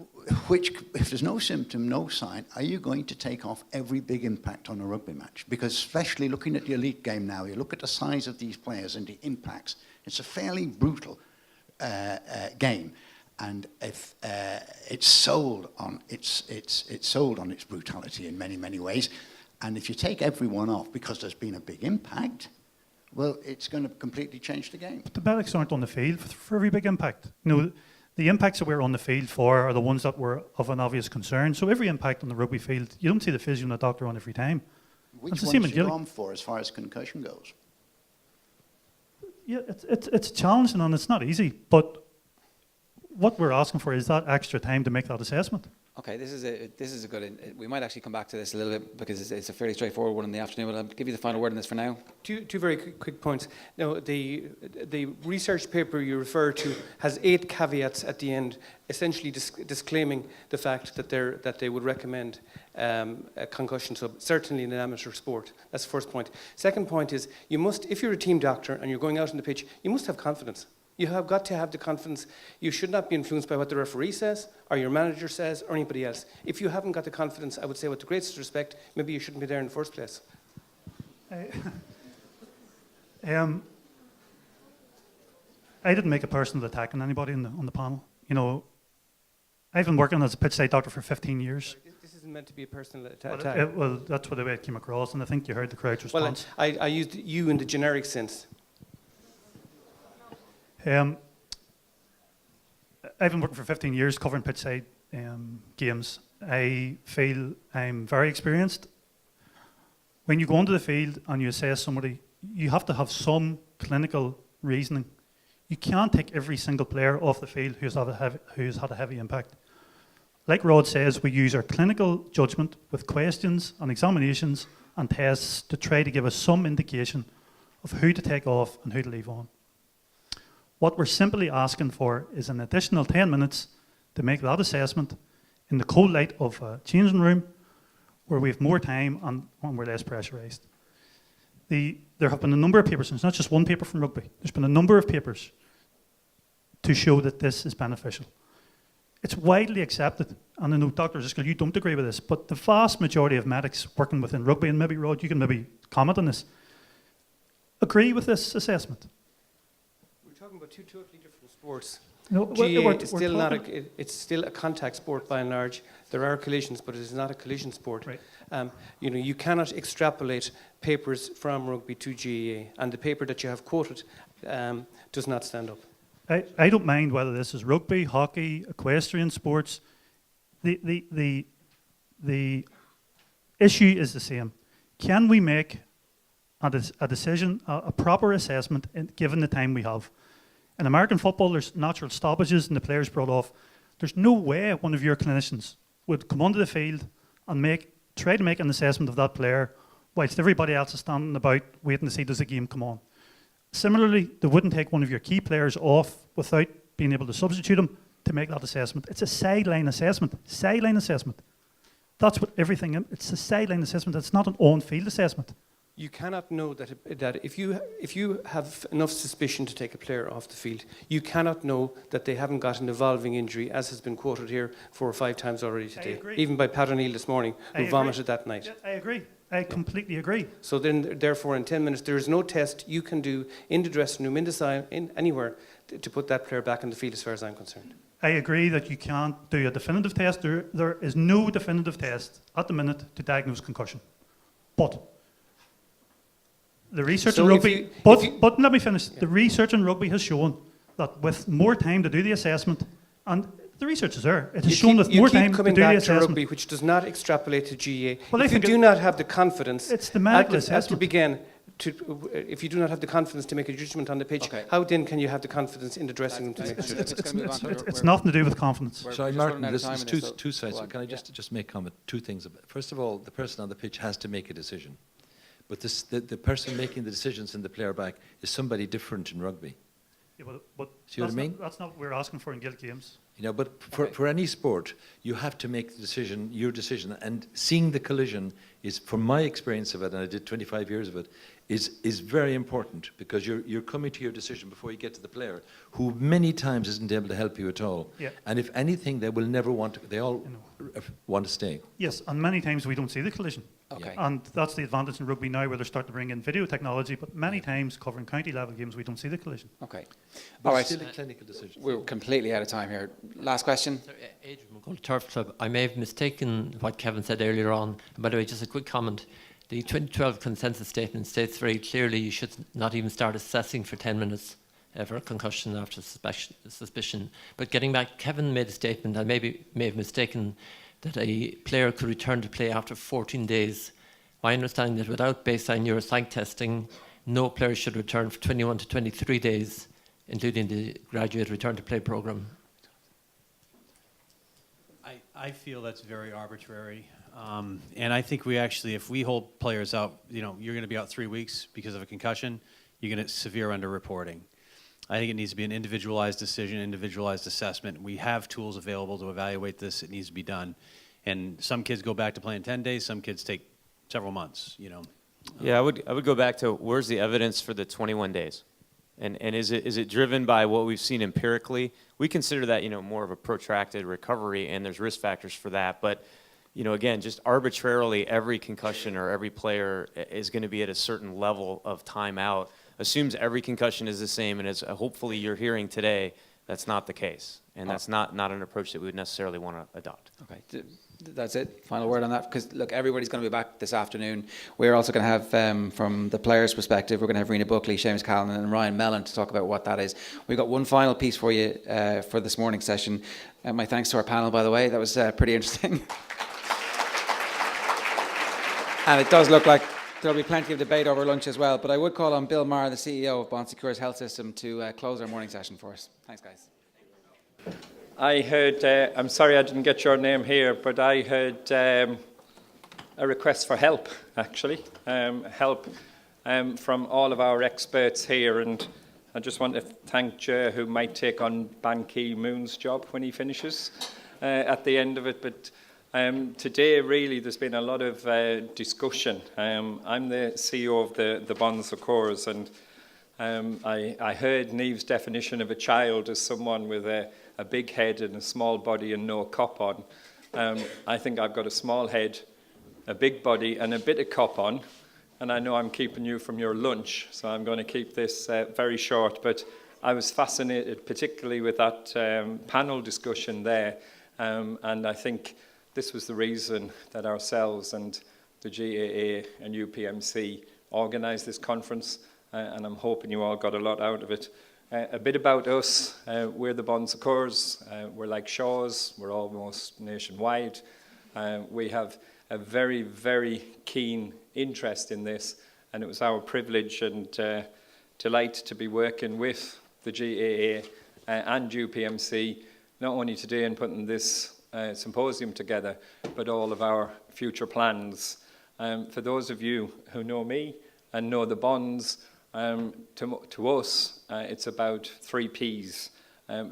if there's no symptom, no sign, are you going to take off every big impact on a rugby match? Because especially looking at the elite game now, you look at the size of these players and the impacts. It's a fairly brutal game. And if it's sold on its brutality in many, many ways. And if you take everyone off because there's been a big impact, well, it's going to completely change the game. But the medics aren't on the field for every big impact. The impacts that we're on the field for are the ones that were of an obvious concern. So every impact on the rugby field, you don't see the physio and the doctor on every time. Which ones are you on for as far as concussion goes? Yeah, it's challenging and it's not easy, but what we're asking for is that extra time to make that assessment. Okay, this is a good. We might actually come back to this a little bit because it's a fairly straightforward one in the afternoon. But I'll give you the final word on this for now. Two very quick points. Now, the research paper you refer to has 8 caveats at the end, essentially disclaiming the fact that they would recommend a concussion sub, certainly in an amateur sport. That's the first point. Second point is, you must, if you're a team doctor and you're going out on the pitch, you must have confidence. You have got to have the confidence. You should not be influenced by what the referee says, or your manager says, or anybody else. If you haven't got the confidence, I would say with the greatest respect, maybe you shouldn't be there in the first place. I didn't make a personal attack on anybody on the panel. You know, I've been working as a pitch side doctor for 15 years. This isn't meant to be a personal Well, attack. well, that's the way it came across, and I think you heard the crowd's response. Well, I used you in the generic sense. I've been working for 15 years covering pitch side games. I feel I'm very experienced. When you go onto the field and you assess somebody, you have to have some clinical reasoning. You can't take every single player off the field who's had a heavy impact. Like Rod says, we use our clinical judgment with questions and examinations and tests to try to give us some indication of who to take off and who to leave on. What we're simply asking for is an additional 10 minutes to make that assessment in the cold light of a changing room where we have more time and we're less pressurised. There have been a number of papers, and it's not just one paper from rugby, there's been a number of papers to show that this is beneficial. It's widely accepted, and I know Dr. Driscoll, you don't agree with this, but the vast majority of medics working within rugby, and maybe Rod, you can maybe comment on this, agree with this assessment. Talking about two totally different sports. No, It's still a contact sport by and large. There are collisions, but it is not a collision sport. Right. You cannot extrapolate papers from rugby to GAA, and the paper that you have quoted does not stand up. I don't mind whether this is rugby, hockey, equestrian sports. The issue is the same. Can we make a decision, a proper assessment, given the time we have? In American football, there's natural stoppages and the players brought off. There's no way one of your clinicians would come onto the field and try to make an assessment of that player whilst everybody else is standing about waiting to see does the game come on. Similarly, they wouldn't take one of your key players off without being able to substitute him to make that assessment. It's a sideline assessment. Sideline assessment. That's what everything is. It's a sideline assessment. It's not an on-field assessment. You cannot know that if you have enough suspicion to take a player off the field, you cannot know that they haven't got an evolving injury, as has been quoted here 4 or 5 times already today, even by Pat O'Neill this morning, who vomited that night. Yeah, I agree. I completely agree. So then, therefore, in 10 minutes, there is no test you can do in the dressing room, in anywhere, to put that player back on the field, as far as I'm concerned. I agree that you can't do a definitive test. There is no definitive test at the minute to diagnose concussion. But the research in rugby, but let me finish. Yeah. The research in rugby has shown that with more time to do the assessment, and the research is there, it has shown with more time to do the assessment. Rugby, which does not extrapolate to GAA. Well, if you do not have the confidence, it's the medical assessment. If you do not have the confidence to make a judgment on the pitch, how then can you have the confidence in the dressing room to make a judgment? It's nothing to do with confidence. Sorry, Martin, this is two sides. Can I just make comment? 2 things about it. First of all, the person on the pitch has to make a decision. But the person making the decisions in the player back is somebody different in rugby. Yeah, but see what I mean? That's not what we're asking for in guild games. You know, but for any sport, you have to make the decision, your decision, and seeing the collision is, from my experience of it, and I did 25 years of it, is very important, because you're coming to your decision before you get to the player, who many times isn't able to help you at all. Yeah. And if anything, they will never want to, they all want to stay. Yes, and many times we don't see the collision. Okay. And that's the advantage in rugby now, where they're starting to bring in video technology, but many times covering county level games we don't see the collision. Okay. But all right. Still a clinical decision. We're completely out of time here. Last question. Adrian McCullough, Turf Club. I may have mistaken what Kevin said earlier on. By the way, just a quick comment. The 2012 consensus statement states very clearly you should not even start assessing for 10 minutes for a concussion after suspicion. But getting back, Kevin made a statement, I may have mistaken, that a player could return to play after 14 days. My understanding is that without baseline neuropsych testing, no player should return for 21 to 23 days, including the graduate return to play program. I feel that's very arbitrary. And I think we actually, if we hold players out, you're going to be out 3 weeks because of a concussion, you're going to severe underreporting. I think it needs to be an individualized decision, individualized assessment. We have tools available to evaluate this. It needs to be done. And some kids go back to playing 10 days. Some kids take several months, Yeah, I would go back to where's the evidence for the 21 days? And is it driven by what we've seen empirically? We consider that, more of a protracted recovery, and there's risk factors for that. But, again, just arbitrarily every concussion or every player is going to be at a certain level of timeout, assumes every concussion is the same, and as hopefully you're hearing today, that's not the case. And that's not an approach that we would necessarily want to adopt. Okay, that's it. Final word on that, because look, everybody's going to be back this afternoon. We're also going to have, from the players' perspective, we're going to have Rena Buckley, Seamus Callan and Ryan Mellon to talk about what that is. We've got one final piece for you for this morning's session. My thanks to our panel, by the way. That was pretty interesting. And it does look like there'll be plenty of debate over lunch as well. But I would call on Bill Maher, the CEO of Bon Secours Health System, to close our morning session for us. Thanks, guys. I heard, I'm sorry I didn't get your name here, but I heard a request for help, actually. Help from all of our experts here. And I just want to thank Joe, who might take on Ban Ki-moon's job when he finishes at the end of it. But today, really, there's been a lot of discussion. I'm the CEO of the Bon Secours, and I heard Neve's definition of a child as someone with a big head and a small body and no cop on. I think I've got a small head, a big body and a bit of cop on, and I know I'm keeping you from your lunch, so I'm going to keep this very short. But I was fascinated particularly with that panel discussion there, and I think this was the reason that ourselves and the GAA and UPMC organised this conference, and I'm hoping you all got a lot out of it. A bit about us, we're the Bon Secours, we're like Shaw's, we're almost nationwide. We have a very, very keen interest in this, and it was our privilege and delight to be working with the GAA and UPMC, not only today in putting this symposium together, but all of our future plans. For those of you who know me and know the Bons, to us, it's about 3 Ps.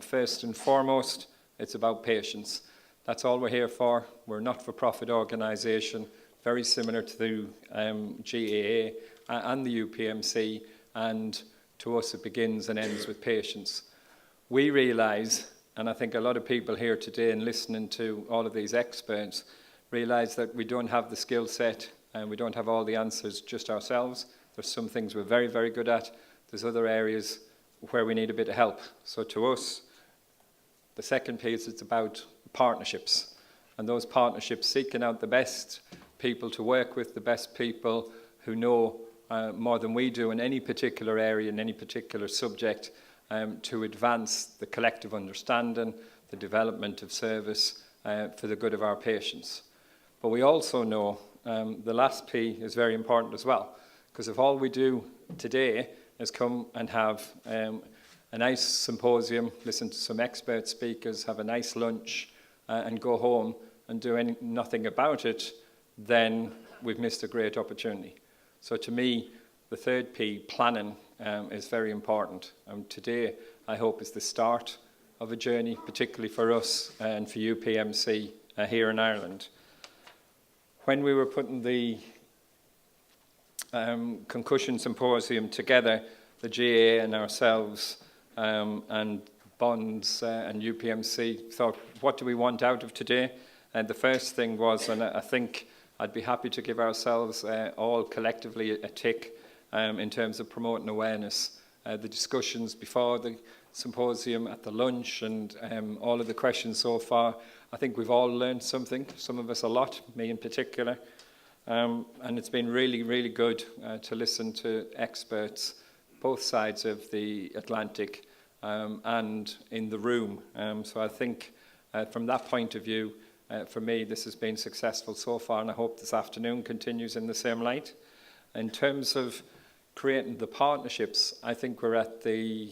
First and foremost, it's about patients. That's all we're here for. We're a not-for-profit organisation, very similar to the GAA and the UPMC, and to us it begins and ends with patients. We realise, and I think a lot of people here today and listening to all of these experts, realise that we don't have the skill set and we don't have all the answers just ourselves. There's some things we're very, very good at. There's other areas where we need a bit of help. So to us, the second piece is about partnerships. And those partnerships, seeking out the best people to work with, the best people who know more than we do in any particular area, in any particular subject, to advance the collective understanding, the development of service for the good of our patients. But we also know the last P is very important as well. Because if all we do today is come and have a nice symposium, listen to some expert speakers, have a nice lunch, and go home and do nothing about it, then we've missed a great opportunity. So to me, the third P, planning, is very important. Today, I hope, is the start of a journey, particularly for us and for UPMC here in Ireland. When we were putting the Concussion Symposium together, the GAA and ourselves and Bonds and UPMC thought, what do we want out of today? And the first thing was, and I think I'd be happy to give ourselves all collectively a tick in terms of promoting awareness. The discussions before the symposium, at the lunch, and all of the questions so far, I think we've all learned something, some of us a lot, me in particular. And it's been really, really good to listen to experts, both sides of the Atlantic and in the room. So I think from that point of view, for me, this has been successful so far, and I hope this afternoon continues in the same light. In terms of creating the partnerships, I think we're at the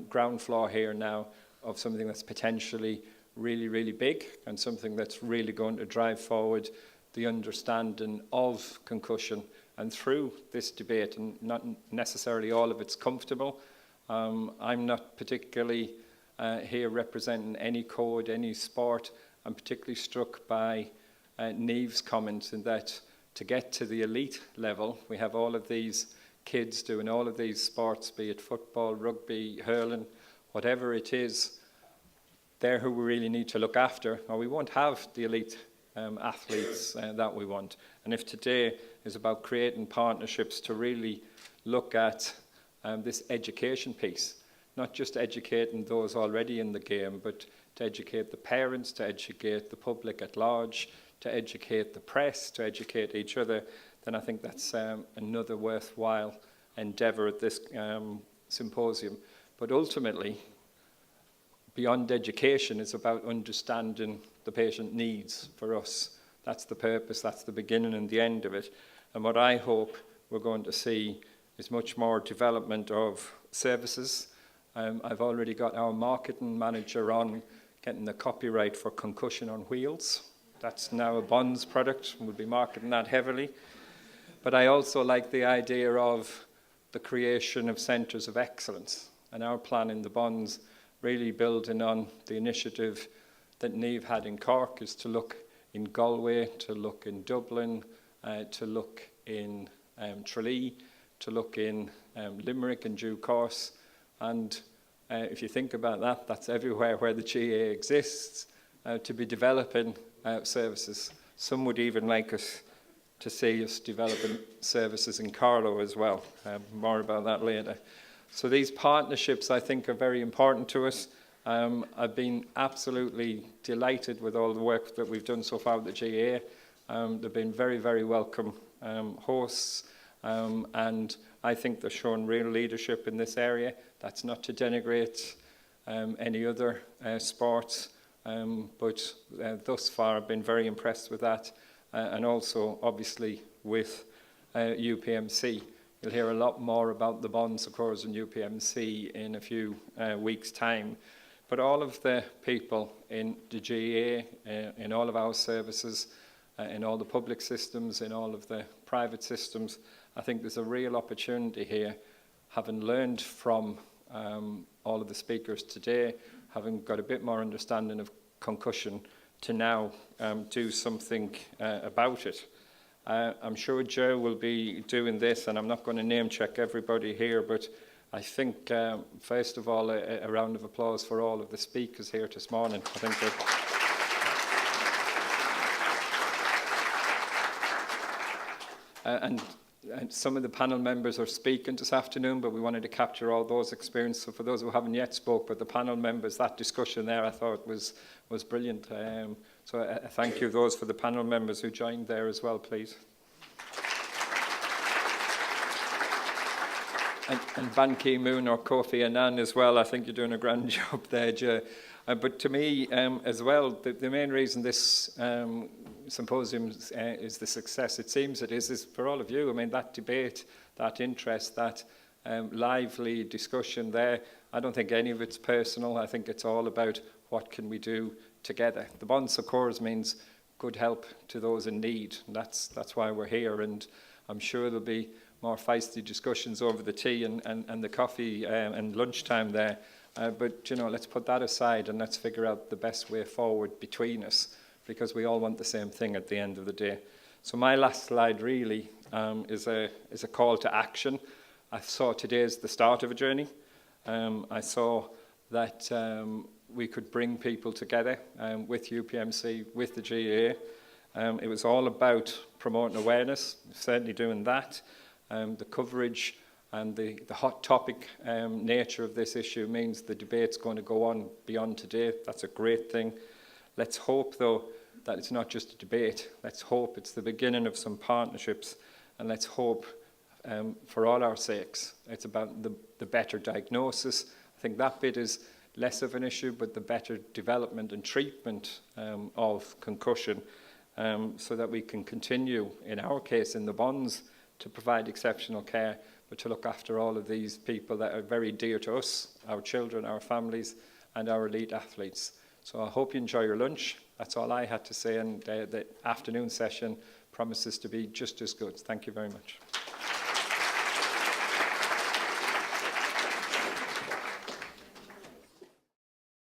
ground floor here now of something that's potentially really, really big and something that's really going to drive forward the understanding of concussion. And through this debate, and not necessarily all of it's comfortable, I'm not particularly here representing any code, any sport. I'm particularly struck by Niamh's comments in that to get to the elite level, we have all of these kids doing all of these sports, be it football, rugby, hurling, whatever it is. They're who we really need to look after, or we won't have the elite athletes that we want. And if today is about creating partnerships to really look at this education piece, not just educating those already in the game, but to educate the parents, to educate the public at large, to educate the press, to educate each other, then I think that's another worthwhile endeavour at this symposium. But ultimately, beyond education, it's about understanding the patient needs for us. That's the purpose, that's the beginning and the end of it. And what I hope we're going to see is much more development of services. I've already got our marketing manager on getting the copyright for Concussion on Wheels. That's now a Bonds product, we'll be marketing that heavily. But I also like the idea of the creation of centres of excellence. And our plan in the Bonds, really building on the initiative that Niamh had in Cork, is to look in Galway, to look in Dublin, to look in Tralee, to look in Limerick in due course. And if you think about that, that's everywhere where the GA exists, to be developing services. Some would even like us to see us developing services in Carlow as well. More about that later. So these partnerships, I think, are very important to us. I've been absolutely delighted with all the work that we've done so far with the GA. They've been very, very welcome hosts, and I think they've shown real leadership in this area. That's not to denigrate any other sports, but thus far I've been very impressed with that, and also obviously with UPMC. You'll hear a lot more about the Bonds, of course, in UPMC in a few weeks' time. But all of the people in the GA, in all of our services, in all the public systems, in all of the private systems, I think there's a real opportunity here, having learned from all of the speakers today, having got a bit more understanding of concussion, to now do something about it. I'm sure Joe will be doing this, and I'm not going to name check everybody here, but I think, first of all, a round of applause for all of the speakers here this morning. I think that and some of the panel members are speaking this afternoon, but we wanted to capture all those experiences. So for those who haven't yet spoke, but the panel members, that discussion there I thought was brilliant. So thank you those for the panel members who joined there as well, please. And Ban Ki-moon or Kofi Annan as well, I think you're doing a grand job there, Joe. But to me as well, the main reason this symposium is the success, it seems it is for all of you. I mean, that debate, that interest, that lively discussion there, I don't think any of it's personal. I think it's all about what can we do together. The Bonds of course means good help to those in need. And that's why we're here, and I'm sure there'll be more feisty discussions over the tea and the coffee and lunchtime there. But, you know, let's put that aside and let's figure out the best way forward between us, because we all want the same thing at the end of the day. So my last slide really is a call to action. I saw today as the start of a journey. I saw that we could bring people together with UPMC, with the GAA. It was all about promoting awareness, certainly doing that. The coverage and the hot topic nature of this issue means the debate's going to go on beyond today. That's a great thing. Let's hope, though, that it's not just a debate. Let's hope it's the beginning of some partnerships, and let's hope, for all our sakes, it's about the better diagnosis. I think that bit is less of an issue, but the better development and treatment of concussion, so that we can continue, in our case, in the Bonds, to provide exceptional care, but to look after all of these people that are very dear to us, our children, our families, and our elite athletes. So I hope you enjoy your lunch. That's all I had to say, and the afternoon session promises to be just as good. Thank you very much.